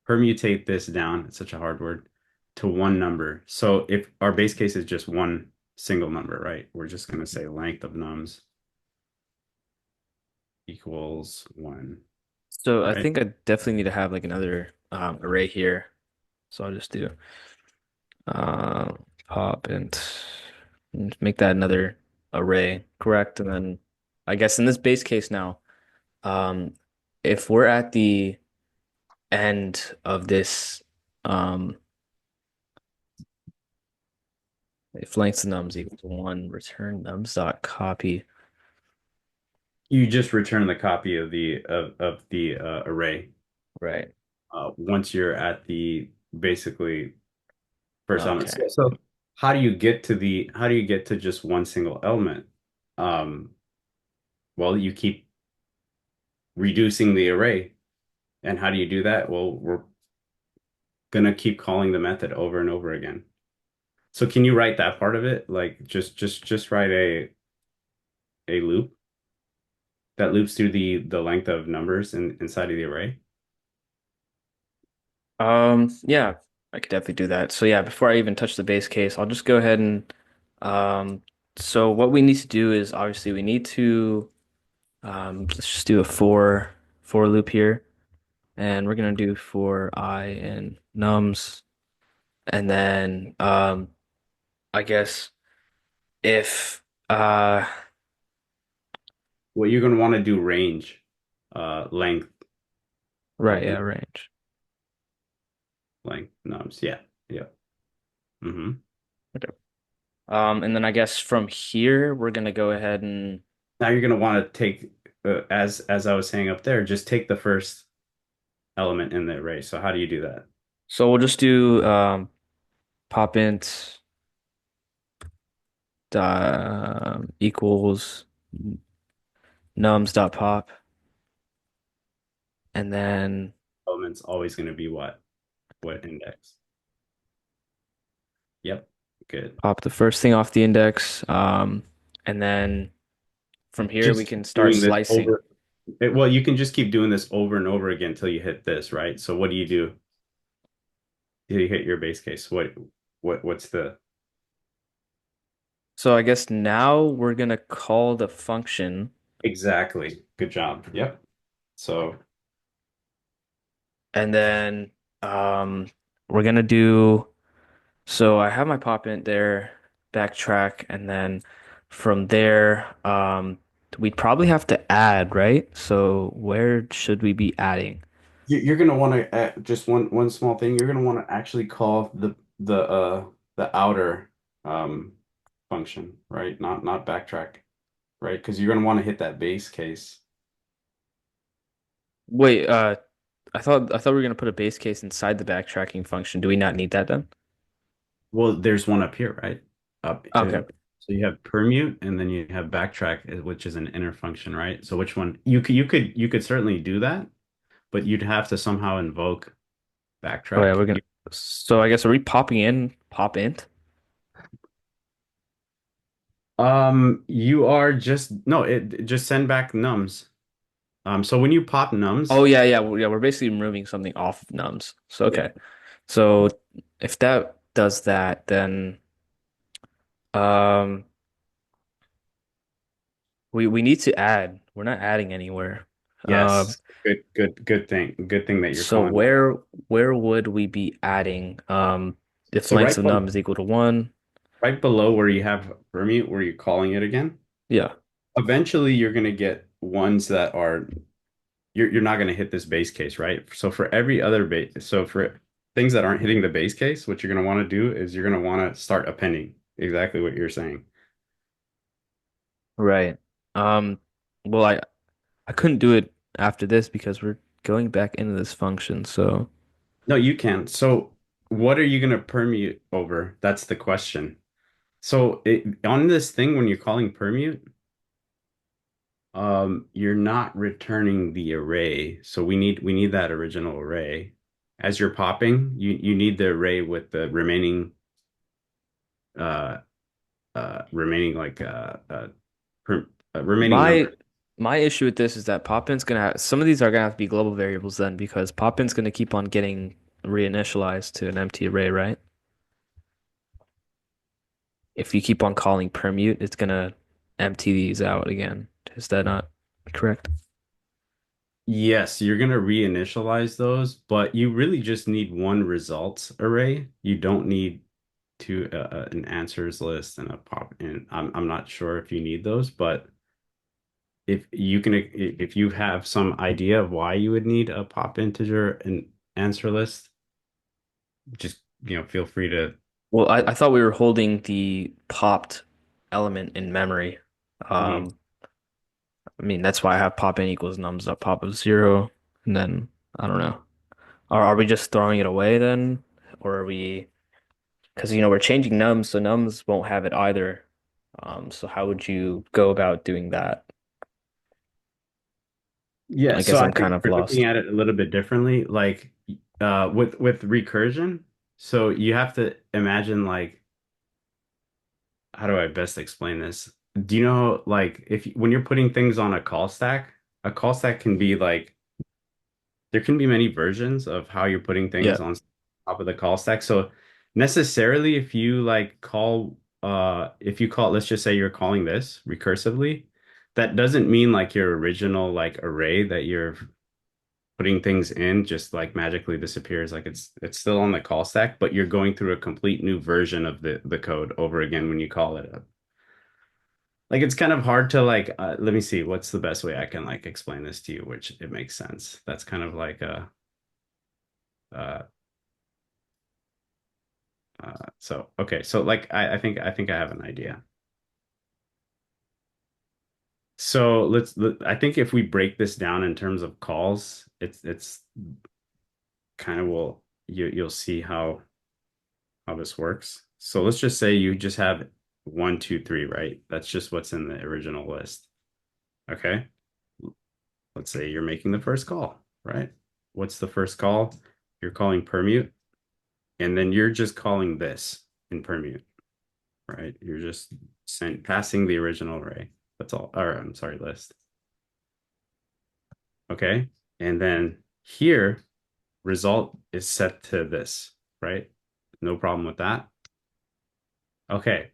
Speaker 2: permutate this down, it's such a hard word, to one number. So if our base case is just one single number, right? We're just going to say length of nums equals one,
Speaker 1: So I
Speaker 2: right?
Speaker 1: think I definitely need to have like another array here. So I'll just do uh, pop and make that another array, correct? And then I guess in this base case now, um, if we're at the end of this, um, if length of nums equal to one, return nums dot copy.
Speaker 2: You just return the copy of the array
Speaker 1: Right.
Speaker 2: once you're at the basically first element.
Speaker 1: Okay.
Speaker 2: So how do you get to just one single element? Um, well, you keep reducing the array. And how do you do that? Well, we're gonna keep calling the method over and over again. So can you write that part of it? Like just write a loop that loops through the length of numbers inside of the array.
Speaker 1: Yeah, I could definitely do that. So yeah, before I even touch the base case, I'll just go ahead and um so what we need to do is obviously we need to let's just do a for loop here. And we're gonna do for I and nums. And then I guess if
Speaker 2: Well, you're gonna want to do range, length
Speaker 1: right,
Speaker 2: of
Speaker 1: yeah, range.
Speaker 2: length nums. Yeah, yeah. Hmm.
Speaker 1: Okay. And then I guess from here we're gonna go ahead and
Speaker 2: Now you're gonna want to take as I was saying up there, just take the first element in the array. So how do you do that?
Speaker 1: so we'll just do pop int equals nums dot pop and then
Speaker 2: Element's always gonna be what? What index? Yep. Good.
Speaker 1: pop the first thing off the index. And then from here we
Speaker 2: Just
Speaker 1: can
Speaker 2: keep
Speaker 1: start
Speaker 2: doing this
Speaker 1: slicing.
Speaker 2: over. Well, you can just keep doing this over and over again until you hit this, right? So what do you do? Till you hit your base case? What's the
Speaker 1: So I guess now we're gonna call the function
Speaker 2: exactly? Good job. Yep. So
Speaker 1: and then um we're gonna do so I have my pop int there, backtrack, and then from there we'd probably have to add, right? So where should we be adding?
Speaker 2: you're gonna want to just one small thing. You're gonna want to actually call the outer function, right? Not backtrack, right? Because you're gonna want to hit that base case.
Speaker 1: Wait, I thought we were gonna put a base case inside the backtracking function. Do we not need that then?
Speaker 2: Well, there's one up here, right? Up.
Speaker 1: Okay.
Speaker 2: So you have permute, and then you have backtrack, which is an inner function, right? So which one? You could certainly do that, but you'd have to somehow invoke
Speaker 1: Oh yeah,
Speaker 2: backtrack.
Speaker 1: we're gonna so I guess are we popping in pop int?
Speaker 2: You are just no, it just send back nums. So when you pop
Speaker 1: Oh
Speaker 2: nums,
Speaker 1: yeah, yeah, yeah. We're basically removing something off of nums. So
Speaker 2: yeah,
Speaker 1: okay. So if that does that, then um we need to add. We're not adding anywhere.
Speaker 2: yes, good thing that you're
Speaker 1: So
Speaker 2: calling that out.
Speaker 1: where would we be adding if
Speaker 2: So
Speaker 1: length of num is equal to one?
Speaker 2: right below where you have permute, where you're calling it again,
Speaker 1: Yeah.
Speaker 2: eventually you're gonna get ones that are you're not gonna hit this base case, right? So for every other base, so for things that aren't hitting the base case, what you're gonna want to do is you're gonna want to start appending exactly what you're saying.
Speaker 1: Right. Um well I couldn't do it after this because we're going back into this function. So
Speaker 2: No, you can. So what are you gonna permute over? That's the question. So on this thing, when you're calling permute, you're not returning the array. So we need that original array. As you're popping, you need the array with the uh remaining like per, remaining
Speaker 1: my
Speaker 2: number.
Speaker 1: my issue with this is that pop-in's gonna have some of these are gonna have to be global variables then because pop-in's gonna keep on getting reinitialized to an empty array, right? If you keep on calling permute, it's gonna empty these out again. Is that not correct?
Speaker 2: Yes, you're gonna reinitialize those, but you really just need one results array. You don't need an answers list and a pop. And I'm not sure if you need those, but if you have some idea of why you would need a pop integer and answer list, just feel free to.
Speaker 1: Well, I thought we were holding the popped element in memory.
Speaker 2: Mhm.
Speaker 1: Um, I mean, that's why I have pop in equals nums dot pop of zero, and then I don't know. Are we just throwing it away then, or are we? Because we're changing nums, so nums won't have it either. So how would you go about doing that?
Speaker 2: Yeah,
Speaker 1: I
Speaker 2: so
Speaker 1: guess
Speaker 2: I
Speaker 1: I'm
Speaker 2: think
Speaker 1: kind of
Speaker 2: we're looking
Speaker 1: lost.
Speaker 2: at it a little bit differently. Like with recursion, so you have to imagine like how do I best explain this? Do you know like if when you're putting things on a call stack can be like there can be many versions of how you're putting things
Speaker 1: Yeah.
Speaker 2: on top of the call stack. So necessarily if you like if you call let's just say you're calling this recursively, that doesn't mean like your original like array that you're putting things in just like magically disappears. Like it's still on the call stack, but you're going through a complete new version of the code over again when you call it up. Like it's kind of hard to like let me see what's the best way I can like explain this to you, which it makes sense. That's kind of like a uh so okay, so like I think I have an idea. So I think if we break this down in terms of calls, it's kind of will you'll see how this works. So let's just say you just have one, two, three, right? That's just what's in the original list. Okay. Let's say you're making the first call, right? What's the first call? You're calling permute, and then you're just calling this in permute, right? You're just passing the original array. That's all. Or I'm sorry, list. Okay. And then here, result is set to this, right? No problem with that. Okay.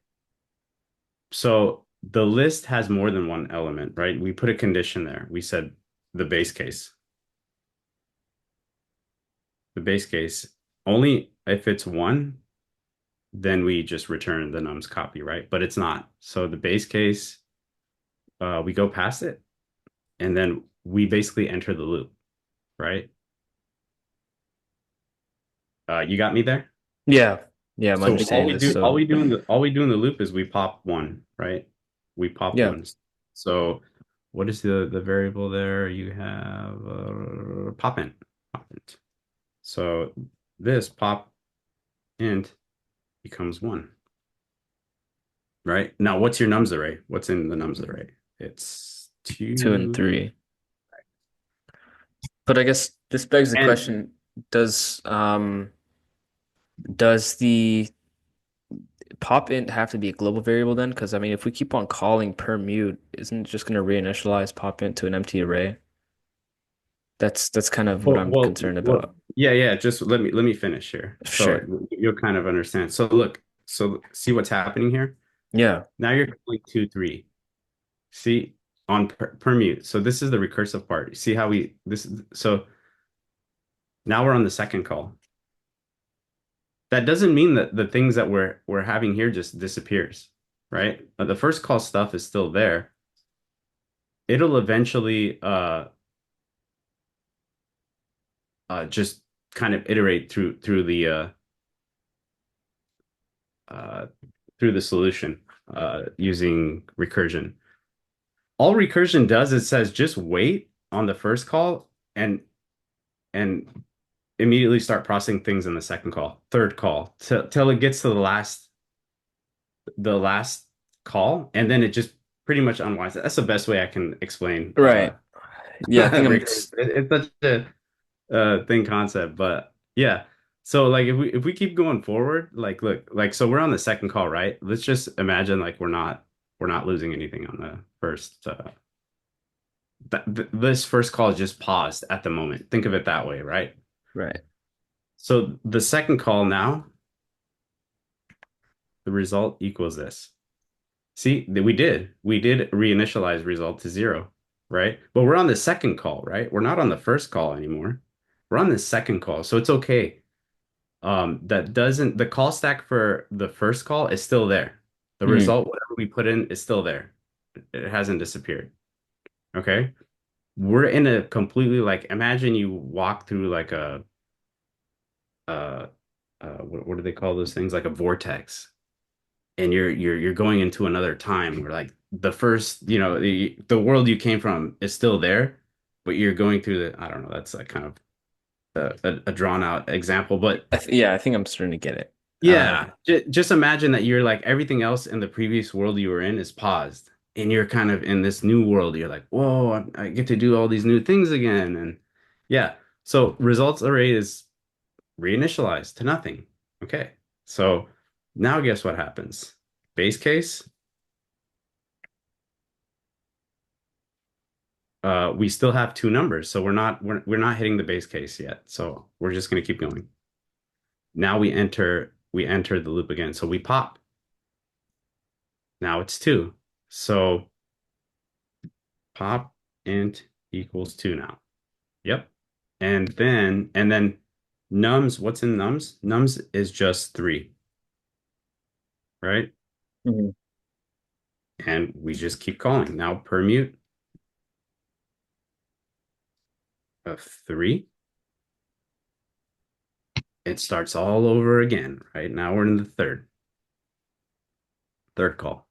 Speaker 2: So the list has more than one element, right? We put a condition there. We said the base case. The base case, only if it's one, then we just return the nums copy, right? But it's not. So the base case, we go past it, and then we basically enter the loop, right? You got me there?
Speaker 1: Yeah. Yeah, I'm
Speaker 2: So
Speaker 1: understanding this. So
Speaker 2: all we do in the loop is we pop one, right? We pop
Speaker 1: yeah.
Speaker 2: one. So what is the variable there? You have pop int. Pop int. So this pop int becomes one, right? Now what's your nums array? What's in the nums array? It's
Speaker 1: Two and
Speaker 2: two.
Speaker 1: three. But I guess this begs the
Speaker 2: And
Speaker 1: question, does the pop int have to be a global variable then? Because I mean if we keep on calling per mute, isn't it just gonna reinitialize pop int to an empty array? That's kind of what I'm concerned about.
Speaker 2: yeah. Just let me finish here, so
Speaker 1: Sure.
Speaker 2: you'll kind of understand. So look, so see what's happening here.
Speaker 1: Yeah.
Speaker 2: Now you're calling two, three. See on permute. So this is the recursive part. See how we this so now we're on the second call. That doesn't mean that the things that we're having here just disappears, right? The first call stuff is still there. It'll eventually just kind of iterate uh through the solution using recursion. All recursion does is says just wait on the first call and immediately start processing things in the second call, third call, till it gets to the last call, and then it just pretty much unwinds. That's the best way I can explain
Speaker 1: Right. Yeah, I think I'm
Speaker 2: recursion. It's such a thing concept, but yeah. So like if we keep going forward, like look, like so we're on the second call, right? Let's just imagine like we're not losing anything on the first this first call is just paused at the moment. Think of it that way, right?
Speaker 1: right.
Speaker 2: So the second call now, the result equals this. See, we did reinitialize result to zero, right? But we're on the second call, right? We're not on the first call anymore. We're on the second call, so it's okay. That doesn't the call stack for the first call is still there. The
Speaker 1: Hmm.
Speaker 2: result, whatever we put in, is still there. It hasn't disappeared. Okay. We're in a completely like imagine you walk through like a uh what do they call those things? Like a vortex. And you're going into another time where like the first, the world you came from is still there, but you're going through the I don't know, that's like kind of a drawn out example, but
Speaker 1: Yeah, I think I'm starting to get it.
Speaker 2: yeah,
Speaker 1: Um,
Speaker 2: just imagine that you're like everything else in the previous world you were in is paused, and you're kind of in this new world. You're like, whoa, I get to do all these new things again, and yeah. So results array is reinitialized to nothing. Okay, so now guess what happens? Base case, we still have two numbers, so we're not hitting the base case yet. So we're just gonna keep going. Now we enter the loop again. So we pop. Now it's two. So pop int equals two now. Yep. And then nums, what's in nums? Nums is just three, right?
Speaker 1: mhm.
Speaker 2: And we just keep calling. Now permute of three. It starts all over again, right? Now we're in the third call,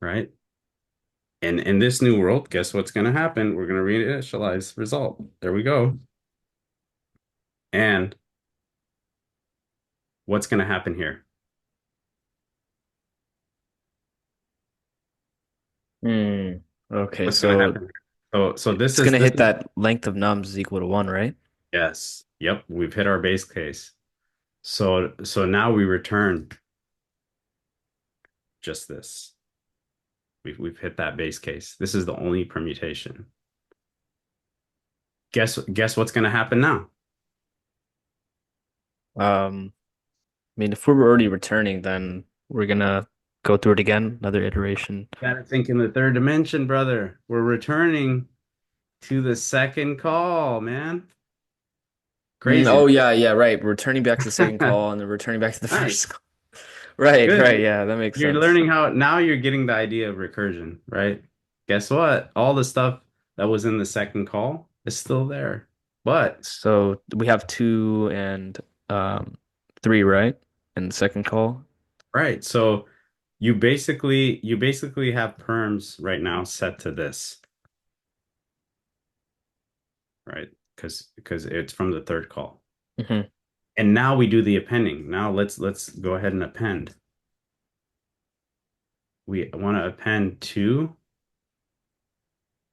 Speaker 2: right? And in this new world, guess what's going to happen? We're going to reinitialize result. There we go. And what's going to happen here?
Speaker 1: Hmm. Okay,
Speaker 2: What's going to
Speaker 1: so
Speaker 2: happen? So this
Speaker 1: it's
Speaker 2: is
Speaker 1: gonna
Speaker 2: this
Speaker 1: hit
Speaker 2: is
Speaker 1: that length of nums is equal to one, right?
Speaker 2: yes. Yep, we've hit our base case. So now we return just this. We've hit that base case. This is the only permutation. Guess what's going to happen now?
Speaker 1: I mean, if we were already returning, then we're gonna go through it again, another iteration.
Speaker 2: Gotta think in the third dimension, brother. We're returning to the second call, man. Crazy.
Speaker 1: Oh yeah, yeah, right. Returning back to the second call and then returning back to the first
Speaker 2: Nice.
Speaker 1: call. Right,
Speaker 2: Good.
Speaker 1: right. Yeah, that makes
Speaker 2: You're
Speaker 1: sense.
Speaker 2: learning how now you're getting the idea of recursion, right? Guess what? All the stuff that was in the second call is still there. But
Speaker 1: So we have two and um three, right? In the second call.
Speaker 2: right, so you basically have perms right now set to this, right? Because it's from the third call.
Speaker 1: Hmm.
Speaker 2: And now we do the appending. Now let's go ahead and append. We want to append two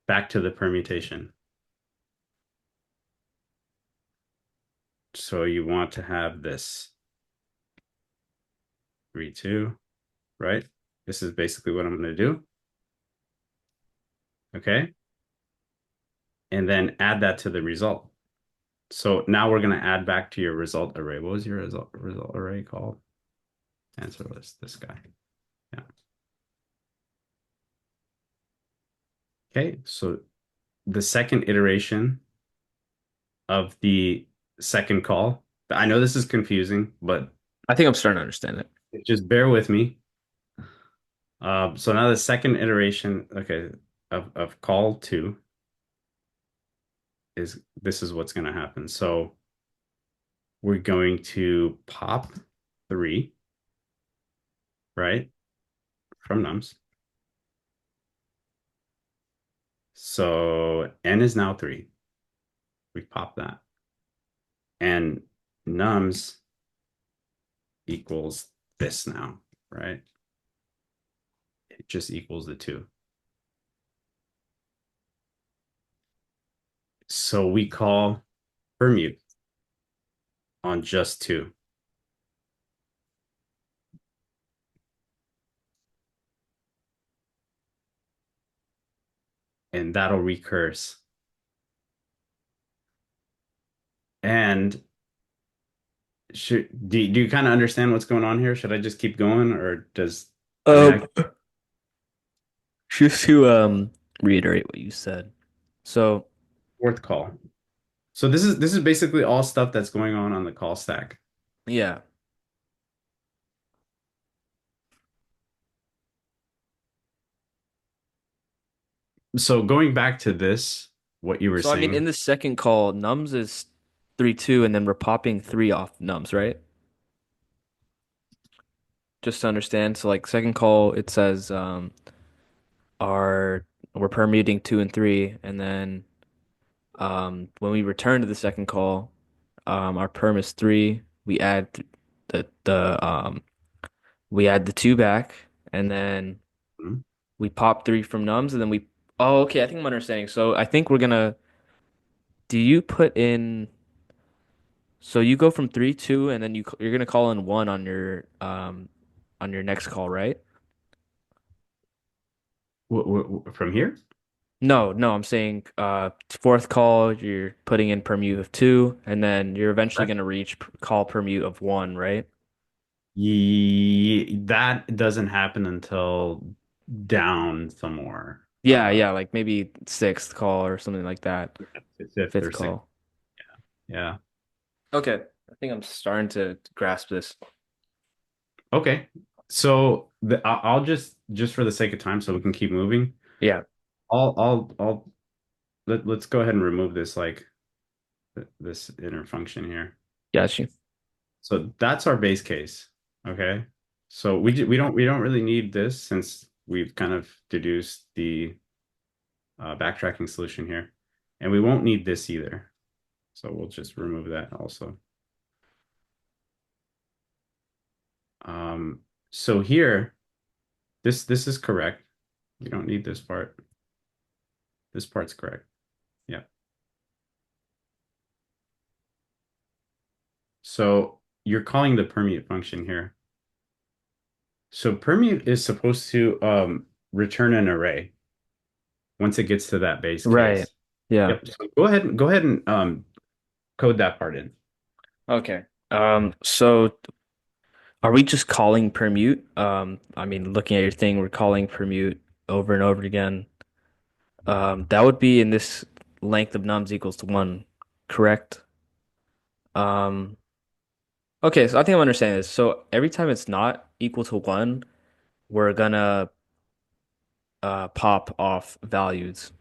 Speaker 2: back to the permutation. So you want to have this 3, 2, right? This is basically what I'm going to do. Okay. And then add that to the result. So now we're going to add back to your result array. What was your result array called? Answer list, this guy. Yeah. Okay. So the second iteration of the second call, I know this is confusing, but
Speaker 1: I think I'm starting to understand it.
Speaker 2: just bear with me. So now the second iteration, okay, of call two is this is what's going to happen. So we're going to pop three, right, from nums. So n is now three. We pop that. And nums equals this now, right? It just equals the two. So we call permute on just two, and that'll recurse. And do you kind of understand what's going on here? Should I just keep going, or does I mean
Speaker 1: Um,
Speaker 2: I
Speaker 1: Just to reiterate what you said. So
Speaker 2: Fourth call. So this is basically all stuff that's going on the call stack.
Speaker 1: yeah.
Speaker 2: So going back to this, what you were
Speaker 1: So I mean in
Speaker 2: saying,
Speaker 1: the second call, nums is 3-2 and then we're popping three off nums, right? Just to understand. So like second call it says our we're permuting two and three and then when we return to the second call, our perm is three. We add the two back, and then
Speaker 2: hmm,
Speaker 1: we pop three from nums, and then we. Oh, okay. I think I'm understanding. So I think we're gonna. Do you put in? So you go from 3-2, and then you're gonna call in one on your next call, right?
Speaker 2: from here?
Speaker 1: No, no. I'm saying fourth call, you're putting in permute of two, and then you're eventually
Speaker 2: Correct.
Speaker 1: gonna reach call permute of one, right?
Speaker 2: That doesn't happen until down some more.
Speaker 1: Yeah, yeah. Like maybe sixth call or something like that.
Speaker 2: Fifth
Speaker 1: Fifth
Speaker 2: or sixth.
Speaker 1: call.
Speaker 2: Yeah.
Speaker 1: Okay. I think I'm starting to grasp this.
Speaker 2: Okay. So I'll just for the sake of time, so we can keep moving.
Speaker 1: Yeah,
Speaker 2: Let's go ahead and remove this this inner function here.
Speaker 1: got you.
Speaker 2: So that's our base case. Okay. So we don't really need this since we've kind of deduced the backtracking solution here, and we won't need this either. So we'll just remove that also. Um, so here, this is correct. We don't need this part. This part's correct. Yeah. So you're calling the permute function here. So permute is supposed to return an array once it gets to that base
Speaker 1: Right.
Speaker 2: case.
Speaker 1: Yeah.
Speaker 2: Yep. So go ahead and code that part in.
Speaker 1: Okay. So are we just calling permute? I mean, looking at your thing, we're calling permute over and over again. That would be in this length of nums equals to one, correct? Um, okay, so I think I'm understanding this. So every time it's not equal to one, we're gonna pop off values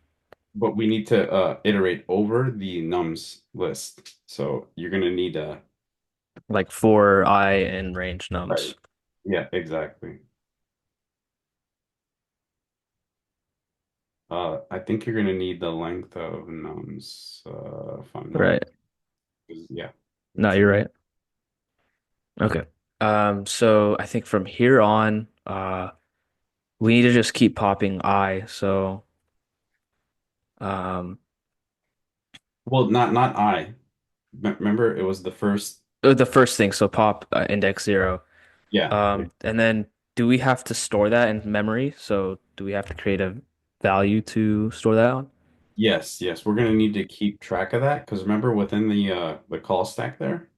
Speaker 2: But we need to iterate over the nums list. So you're gonna need a
Speaker 1: like for I and range
Speaker 2: right.
Speaker 1: nums.
Speaker 2: Yeah, exactly. I think you're gonna need the length of nums, if I'm not,
Speaker 1: Right.
Speaker 2: yeah,
Speaker 1: No,
Speaker 2: that's
Speaker 1: you're right. Okay. So I think from here on, we need to just keep popping I. So, um,
Speaker 2: well, not I. Remember, it was the first.
Speaker 1: the first thing, so pop index zero.
Speaker 2: Yeah.
Speaker 1: And then do we have to store that in memory? So do we have to create a value to store that on?
Speaker 2: Yes, yes. We're gonna need to keep track of that because remember within the call stack there,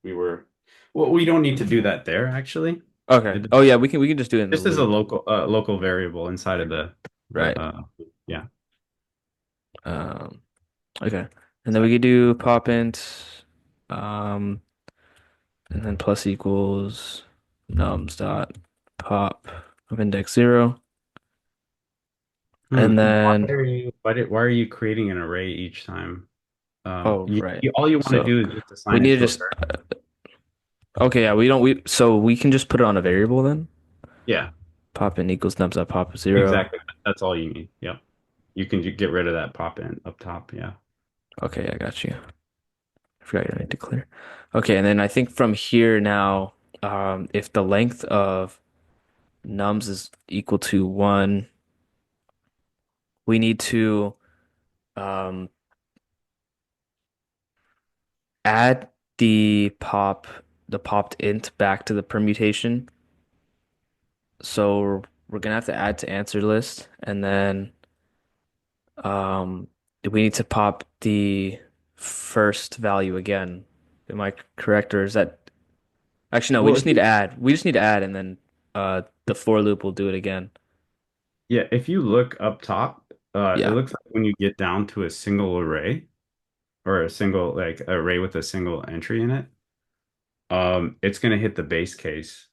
Speaker 2: we were well, we don't need to do that there actually.
Speaker 1: Okay.
Speaker 2: It
Speaker 1: Oh yeah, we can just do it in the
Speaker 2: just as a
Speaker 1: loop.
Speaker 2: local variable inside of the
Speaker 1: Right.
Speaker 2: yeah.
Speaker 1: Um, okay. And then we
Speaker 2: Sec.
Speaker 1: could do pop int, um, and then plus equals nums dot pop of index zero. And then,
Speaker 2: Why are you creating an array each time?
Speaker 1: oh, right.
Speaker 2: All you want to
Speaker 1: So
Speaker 2: do is just
Speaker 1: we
Speaker 2: assign
Speaker 1: need
Speaker 2: it
Speaker 1: to
Speaker 2: to a
Speaker 1: just,
Speaker 2: variable.
Speaker 1: okay, yeah, so we can just put it on a variable then.
Speaker 2: Yeah,
Speaker 1: Pop in equals nums dot pop of zero.
Speaker 2: exactly. That's all you need. Yep. You can get rid of that pop in up top. Yeah.
Speaker 1: Okay, I got you. I forgot you need to clear. Okay, and then I think from here now, if the length of nums is equal to one, we need to um, add the popped int back to the permutation. So we're gonna have to add to answer list, and then um, we need to pop the first value again. Am I correct, or is that actually no? We
Speaker 2: Well,
Speaker 1: just need to add. We just need to add, and then the for loop will do it again.
Speaker 2: Yeah, if you look up top, it
Speaker 1: Yeah,
Speaker 2: looks like when you get down to a single array or a single like array with a single entry in it, it's gonna hit the base case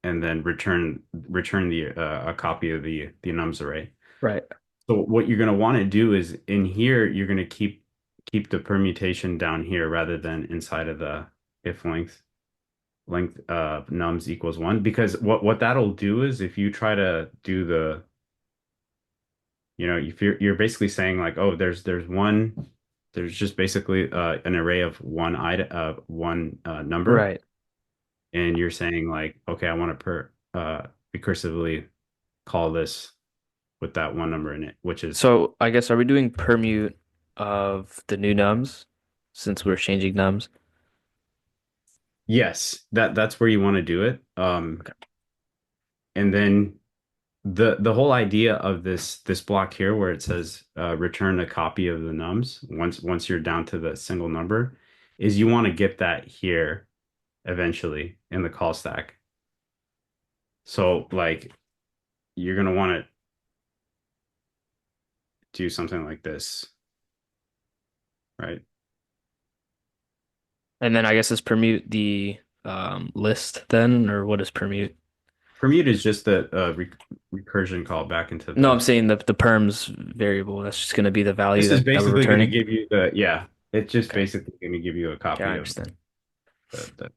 Speaker 2: and then return the a copy of the nums array.
Speaker 1: right.
Speaker 2: So what you're gonna want to do is in here, you're gonna keep the permutation down here rather than inside of the if length nums equals one because what that'll do is if you try to do the if you're basically saying like, oh, there's just basically an array of one number,
Speaker 1: Right.
Speaker 2: and you're saying like, okay, I want to recursively call this with that one number in it, which is
Speaker 1: So I guess are we doing permute of the new nums since we're changing nums?
Speaker 2: yes, that's where you want to do it.
Speaker 1: Okay.
Speaker 2: And then the whole idea of this block here where it says return a copy of the nums once you're down to the single number is you want to get that here eventually in the call stack. So like you're gonna want to do something like this, right?
Speaker 1: And then I guess is permute the list then, or what is permute?
Speaker 2: Permute is just the recursion call back into
Speaker 1: No, I'm
Speaker 2: the.
Speaker 1: saying the perms variable. That's just going to be the value
Speaker 2: This is
Speaker 1: that we're
Speaker 2: basically going to
Speaker 1: returning.
Speaker 2: give you the yeah. It's just
Speaker 1: Okay.
Speaker 2: basically going to give you a
Speaker 1: Okay, I
Speaker 2: copy of
Speaker 1: understand.
Speaker 2: the.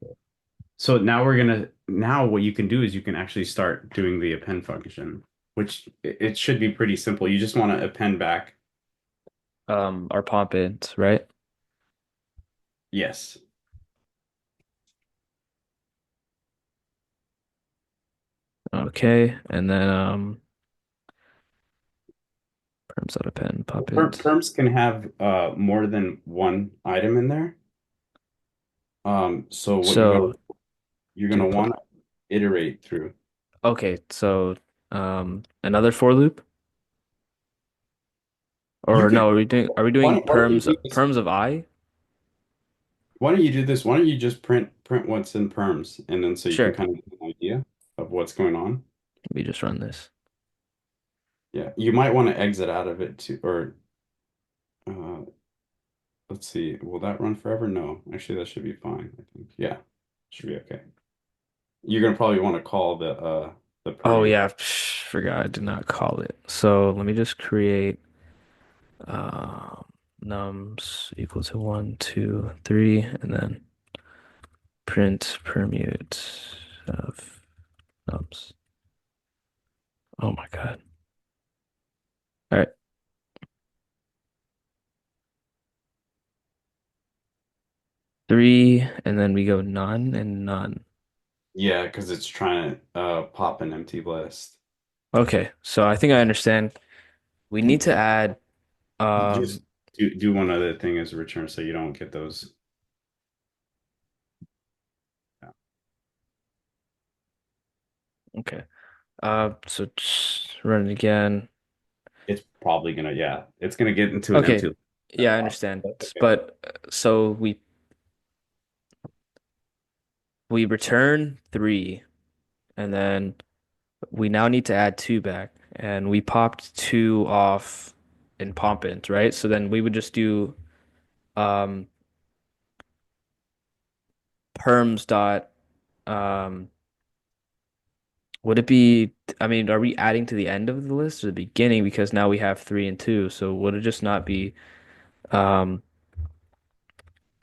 Speaker 2: So now what you can do is you can actually start doing the append function, which it should be pretty simple. You just want to append back.
Speaker 1: Our pomp int, right?
Speaker 2: Yes.
Speaker 1: Okay, and then perms out append pop int.
Speaker 2: Perms can have more than one item in there. So what
Speaker 1: So
Speaker 2: you're
Speaker 1: do
Speaker 2: gonna
Speaker 1: put
Speaker 2: want to iterate through.
Speaker 1: okay, so another for loop,
Speaker 2: You
Speaker 1: or
Speaker 2: could
Speaker 1: no, are we doing
Speaker 2: why don't you do this?
Speaker 1: perms of I?
Speaker 2: Why don't you do this? Why don't you just print what's in perms and then so you can
Speaker 1: Sure.
Speaker 2: kind of get an idea of what's going on.
Speaker 1: Let me just run this.
Speaker 2: Yeah, you might want to exit out of it too, or uh, let's see, will that run forever? No, actually that should be fine, I think. Yeah, should be okay. You're gonna probably want to call the
Speaker 1: Oh
Speaker 2: permute.
Speaker 1: yeah, forgot I did not call it. So let me just create um nums equal to one, two, three, and then print permute of nums. Oh my God. All right. Three, and then we go none and none.
Speaker 2: Yeah, because it's trying to pop an empty list.
Speaker 1: Okay, so I think I understand. We need to add
Speaker 2: You just
Speaker 1: um
Speaker 2: do one other thing as a return so you don't get those.
Speaker 1: okay. So just run it again.
Speaker 2: It's probably gonna, yeah, it's gonna get into an
Speaker 1: Okay.
Speaker 2: empty.
Speaker 1: Yeah, I understand.
Speaker 2: That's okay.
Speaker 1: But so we return three, and then we now need to add two back, and we popped two off in pompant, right? So then we would just do um perms dot um would it be, I mean, are we adding to the end of the list or the beginning because now we have three and two, so would it just not be um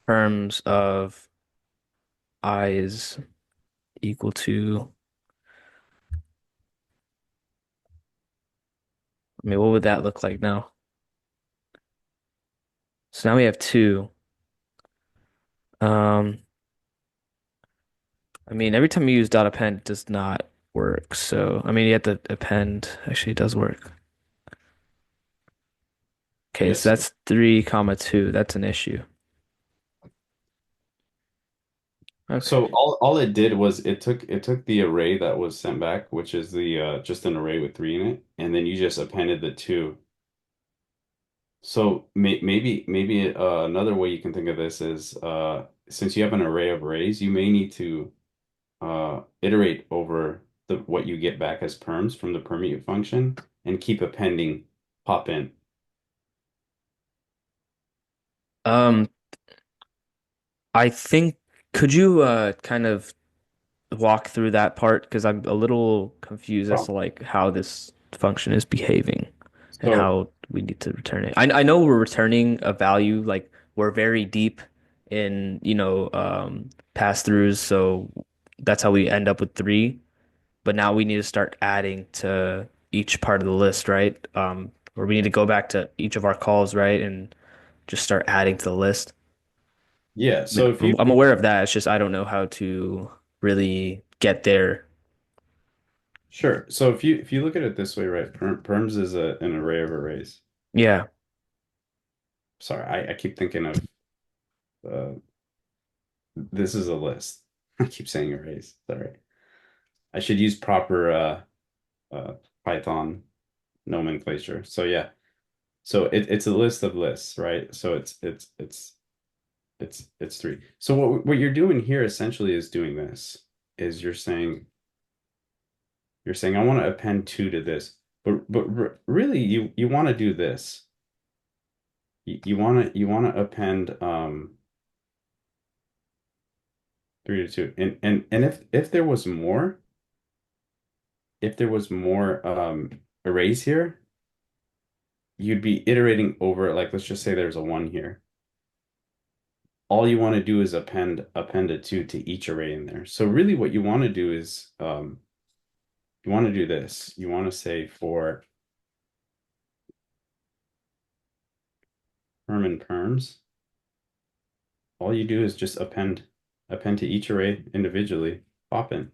Speaker 1: perms of I is equal to, I mean, what would that look like now? So now we have two. Um, I mean, every time you use dot append, it does not work. So, I mean, you have to append actually it does work. Okay, so
Speaker 2: Yes.
Speaker 1: that's three comma two. That's an issue.
Speaker 2: So
Speaker 1: Okay.
Speaker 2: all it did was it took the array that was sent back, which is the just an array with three in it, and then you just appended the two. So maybe another way you can think of this is since you have an array of arrays, you may need to iterate over the what you get back as perms from the permute function and keep appending pop in.
Speaker 1: Um, I think could you kind of walk through that part because I'm a little confused as to
Speaker 2: Oh.
Speaker 1: like how this function is behaving and
Speaker 2: So
Speaker 1: how we need to return it. I know we're returning a value like we're very deep in, pass-throughs, so that's how we end up with three. But now we need to start adding to each part of the list, right? Or we need to go back to each of our calls, right, and just start adding to the list.
Speaker 2: yeah,
Speaker 1: I mean,
Speaker 2: so
Speaker 1: I'm aware of that. It's just I don't know how to really get there.
Speaker 2: sure. So if you look at it this way, right, perms is an array of arrays.
Speaker 1: Yeah,
Speaker 2: Sorry, I keep thinking of this is a list. I keep saying arrays. Sorry. I should use proper uh Python nomenclature. So yeah. So it's a list of lists, right? So it's three. So what you're doing here essentially is doing this, is you're saying I want to append two to this, but really you want to do this. You want to append three to two. And if there was more, if there was more arrays here, you'd be iterating over, like let's just say there's a one here. All you want to do is append a two to each array in there. So really what you want to do is you want to do this. You want to say for perm and perms, all you do is just append to each array individually, pop in.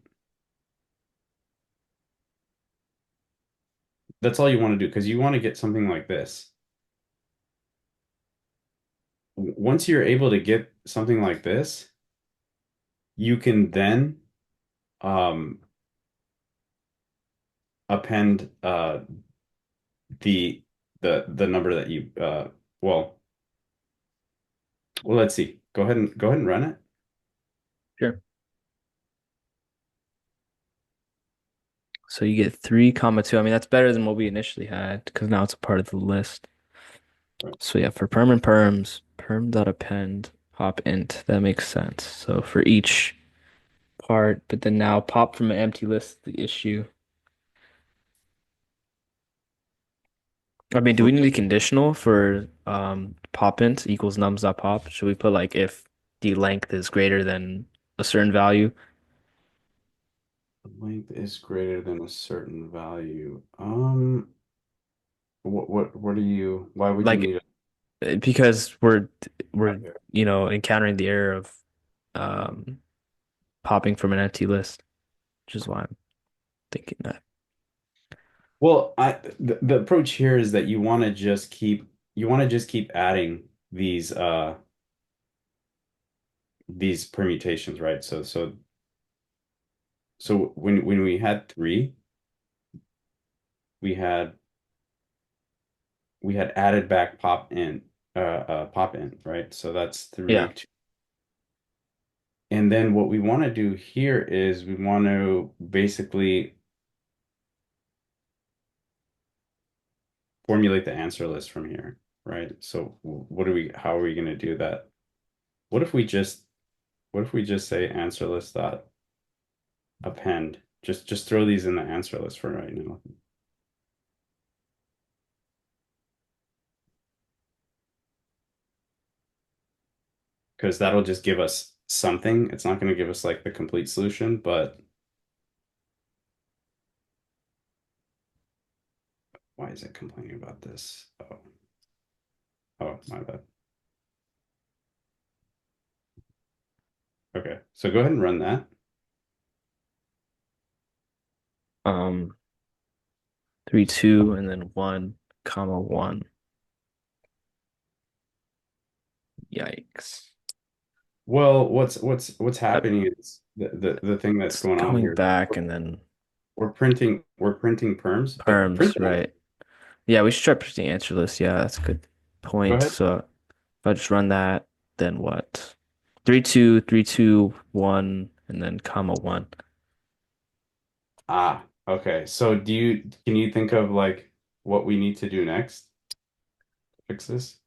Speaker 2: That's all you want to do because you want to get something like this. Once you're able to get something like this, you can then um, append the the number that you well let's see. Go ahead and run it.
Speaker 1: sure. So you get 3, 2. I mean, that's better than what we initially had because now it's a part of the list. So yeah, for perm and perms, perm dot append pop int. That makes sense. So for each part, but then now pop from an empty list is the issue. I mean, do we need a conditional for pop int equals nums dot pop? Should we put like if the length is greater than a certain value?
Speaker 2: The length is greater than a certain value. What do you? Why would you
Speaker 1: Like
Speaker 2: need
Speaker 1: because we're
Speaker 2: a?
Speaker 1: encountering the error of um popping from an empty list, which is why I'm thinking that.
Speaker 2: Well, the approach here is that you want to just keep adding these permutations, right? So when we had three, we had we had added back pop in, right? So that's
Speaker 1: Yeah.
Speaker 2: three, two. And then what we want to do here is we want to basically formulate the answer list from here, right? So how are we going to do that? What if we just what if we just say answer list dot append? Just throw these in the answer list for right now. Because that'll just give us something. It's not going to give us like the complete solution, but why is it complaining about this? Oh, my bad. Okay, so go ahead and run that.
Speaker 1: Um 3, 2, and then 1, comma 1. Yikes.
Speaker 2: Well, what's
Speaker 1: That
Speaker 2: happening is the thing that's
Speaker 1: it's
Speaker 2: going on
Speaker 1: coming
Speaker 2: here.
Speaker 1: back and then
Speaker 2: We're printing perms, but
Speaker 1: perms,
Speaker 2: print them.
Speaker 1: right? Yeah, we should try putting answer list. Yeah, that's a good
Speaker 2: Go
Speaker 1: point.
Speaker 2: ahead.
Speaker 1: So if I just run that, then what? 3, 2, 3, 2, 1, and then comma 1.
Speaker 2: Okay. So can you think of like what we need to do next to fix this?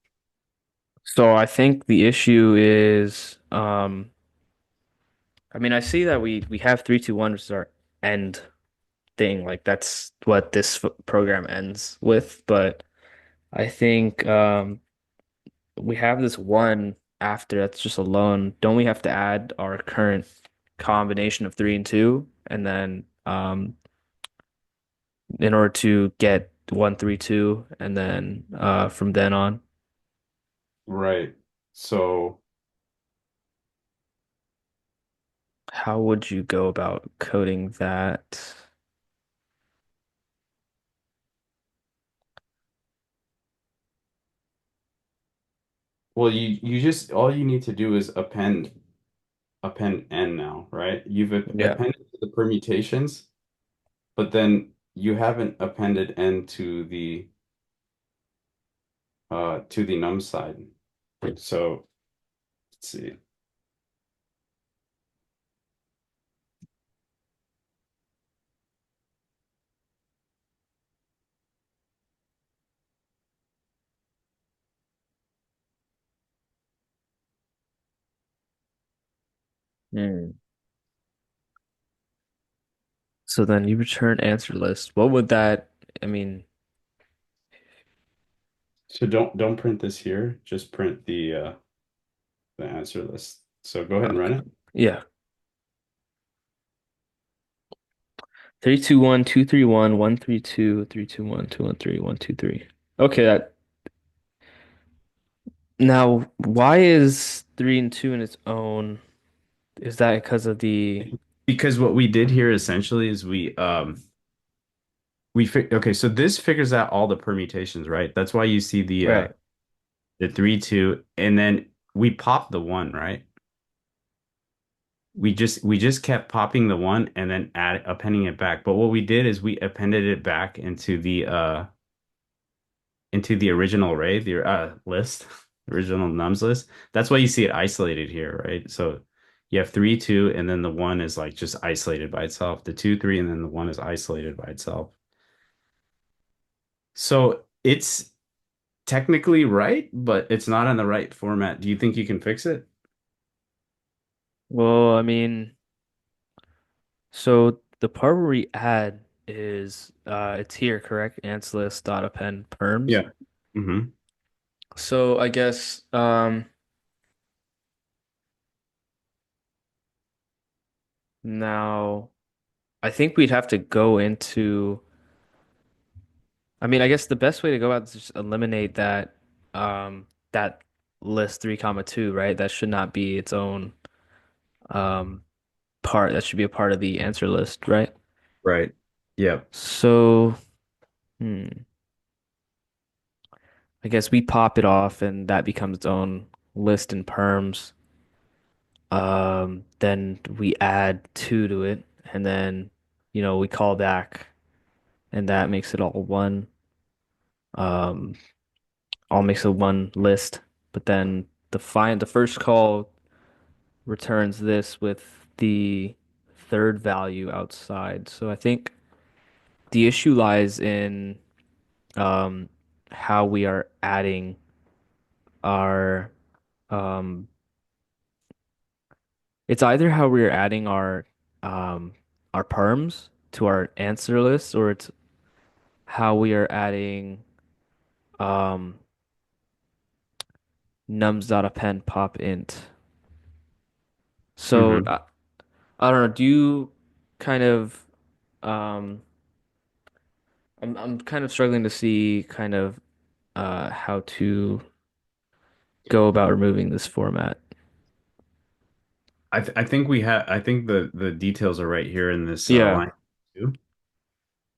Speaker 1: So I think the issue is, I mean, I see that we have 321 as our end thing, like that's what this program ends with. But I think we have this one after that's just alone. Don't we have to add our current combination of three and two, and then in order to get 132, and then from then on,
Speaker 2: Right. So,
Speaker 1: how would you go about coding that?
Speaker 2: well, you just all you need to do is append n now, right? You've
Speaker 1: Yeah.
Speaker 2: appended the permutations, but then you haven't appended n to the num side. So, let's see.
Speaker 1: Hmm. So then you return answer list. What would that, I mean,
Speaker 2: So don't print this here, just print the answer list. So go ahead and run
Speaker 1: okay.
Speaker 2: it.
Speaker 1: Yeah. 321, 231, 132, 321, 213, 123. Okay, that now why is three and two in its own? Is that because of the
Speaker 2: Because what we did here essentially is okay, so this figures out all the permutations, right? That's why you see
Speaker 1: right?
Speaker 2: the 3, 2, and then we popped the one, right? We just kept popping the one and then appending it back. But what we did is we appended it back into the original array, the list, original nums list. That's why you see it isolated here, right? So you have 3, 2, and then the one is like just isolated by itself. The 2, 3, and then the one is isolated by itself. So it's technically right, but it's not in the right format. Do you think you can fix it?
Speaker 1: Well, I mean, so the part where we add is it's here, correct? Ants list dot append perms.
Speaker 2: Yeah. Hmm.
Speaker 1: So I guess now I think we'd have to go into I mean, I guess the best way to go about this is just eliminate that list 3 comma 2, right? That should not be its own um part. That should be a part of the answer list, right?
Speaker 2: Right. Yeah.
Speaker 1: So, hmm, I guess we pop it off and that becomes its own list in perms. Then we add 2 to it and then we call back and that makes it all one um all makes it one list. But then the first call returns this with the third value outside. So I think the issue lies in um, how we are adding our um, it's either how we are adding our perms to our answer list or it's how we are adding um, nums.append pop int. So
Speaker 2: Hmm.
Speaker 1: I don't know, do you kind of um, I'm kind of struggling to see kind of how to go about removing this format.
Speaker 2: I think I think the details are right here in this
Speaker 1: Yeah,
Speaker 2: line too.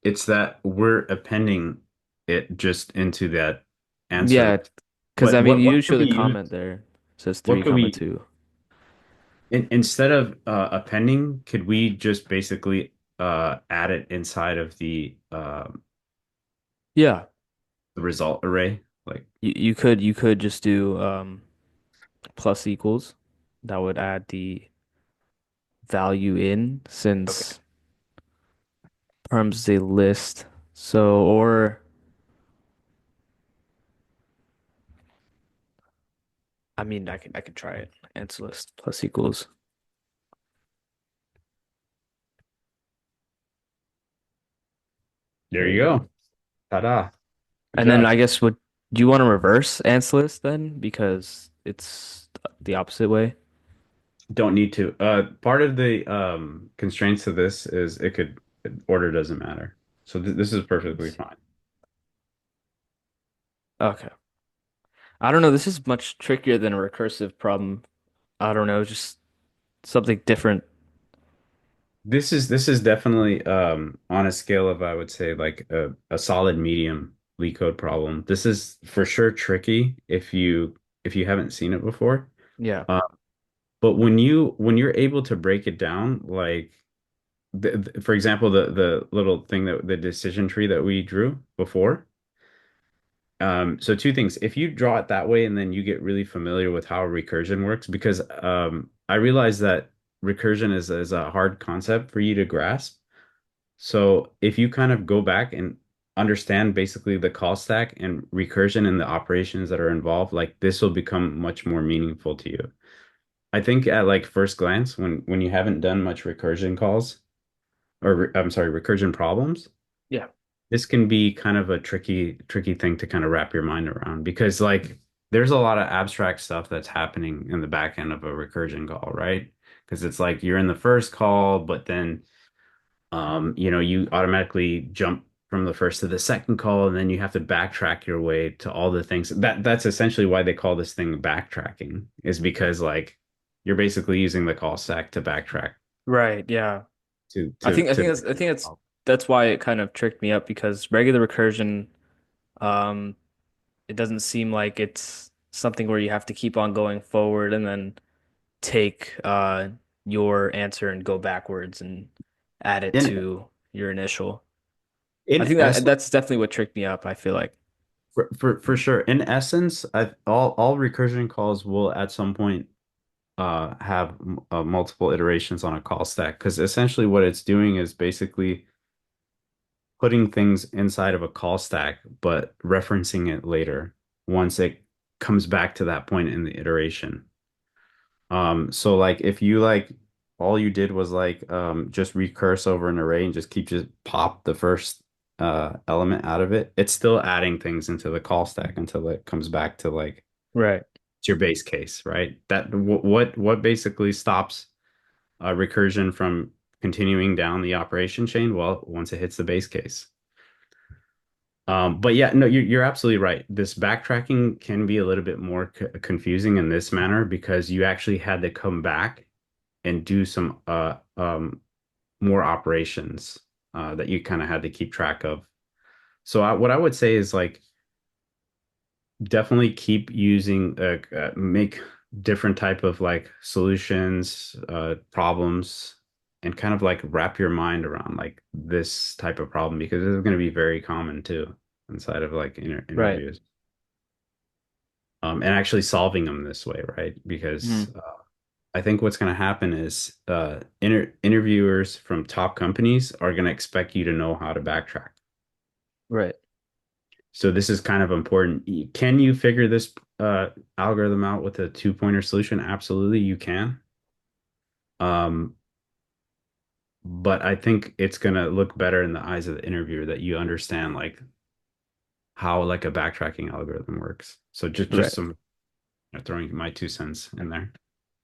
Speaker 2: It's that we're appending it just into that answer
Speaker 1: yeah,
Speaker 2: list.
Speaker 1: because I mean you do
Speaker 2: What
Speaker 1: show
Speaker 2: could
Speaker 1: the
Speaker 2: we
Speaker 1: comment
Speaker 2: use?
Speaker 1: there. It says
Speaker 2: What
Speaker 1: 3
Speaker 2: could
Speaker 1: comma
Speaker 2: we
Speaker 1: 2.
Speaker 2: instead of appending, could we just basically add it inside of
Speaker 1: Yeah,
Speaker 2: the result array? Like,
Speaker 1: you could just do plus equals. That would add the value in
Speaker 2: okay.
Speaker 1: since. Terms a list. So, or I mean, I can try it. Ants list plus equals.
Speaker 2: There
Speaker 1: There
Speaker 2: you
Speaker 1: you go.
Speaker 2: go. Ta-da. Good
Speaker 1: And then
Speaker 2: job.
Speaker 1: I guess would do you want to reverse ants list then? Because it's the opposite way.
Speaker 2: Don't need to. Part of the constraints to this is order doesn't matter. So this is perfectly
Speaker 1: Let's see.
Speaker 2: fine.
Speaker 1: Okay. I don't know. This is much trickier than a recursive problem. I don't know, just something different.
Speaker 2: This is definitely on a scale of I would say like a solid medium leak code problem. This is for sure tricky if you haven't seen it before.
Speaker 1: Yeah.
Speaker 2: Uh, but when you're able to break it down, like for example, the little thing that the decision tree that we drew before. So two things. If you draw it that way and then you get really familiar with how recursion works, because I realize that recursion is a hard concept for you to grasp. So if you kind of go back and understand basically the call stack and recursion and the operations that are involved, like this will become much more meaningful to you. I think at like first glance, when you haven't done much recursion calls I'm sorry, recursion problems,
Speaker 1: Yeah.
Speaker 2: this can be kind of a tricky thing to kind of wrap your mind around because like there's a lot of abstract stuff that's happening in the back end of a recursion call, right? Because it's like you're in the first call, but then you know, you automatically jump from the first to the second call, and then you have to backtrack your way to all the things. That's essentially why they call this thing backtracking, is because like you're basically using the call stack to backtrack
Speaker 1: Right. Yeah.
Speaker 2: to
Speaker 1: I
Speaker 2: to
Speaker 1: think I
Speaker 2: to
Speaker 1: think that's I think that's why it kind of tricked me up because regular recursion, um, it doesn't seem like it's something where you have to keep on going forward and then take your answer and go backwards and add it
Speaker 2: in
Speaker 1: to your initial. I
Speaker 2: in
Speaker 1: think that
Speaker 2: essence.
Speaker 1: that's definitely what tricked me up, I feel like.
Speaker 2: For sure. In essence, all recursion calls will at some point have multiple iterations on a call stack because essentially what it's doing is basically putting things inside of a call stack, but referencing it later once it comes back to that point in the iteration. So like if you like all you did was like just recurse over an array and just pop the first element out of it, it's still adding things into the call stack until it comes back to like
Speaker 1: Right.
Speaker 2: it's your base case, right? What basically stops recursion from continuing down the operation chain? Well, once it hits the base case. But yeah, no, you're absolutely right. This backtracking can be a little bit more confusing in this manner because you actually had to come back and do some more operations that you kind of had to keep track of. So what I would say is like definitely keep using make different type of like solutions, problems, and kind of like wrap your mind around like this type of problem because this is going to be very common too inside of like
Speaker 1: Right.
Speaker 2: interviews. And actually solving them this way, right? Because
Speaker 1: Mhm.
Speaker 2: I think what's going to happen is interviewers from top companies are going to expect you to know how to backtrack.
Speaker 1: Right.
Speaker 2: So this is kind of important. Can you figure this algorithm out with a two-pointer solution? Absolutely, you can. Um, but I think it's going to look better in the eyes of the interviewer that you understand like how like a backtracking algorithm works. So just
Speaker 1: Right.
Speaker 2: some throwing my 2 cents in there.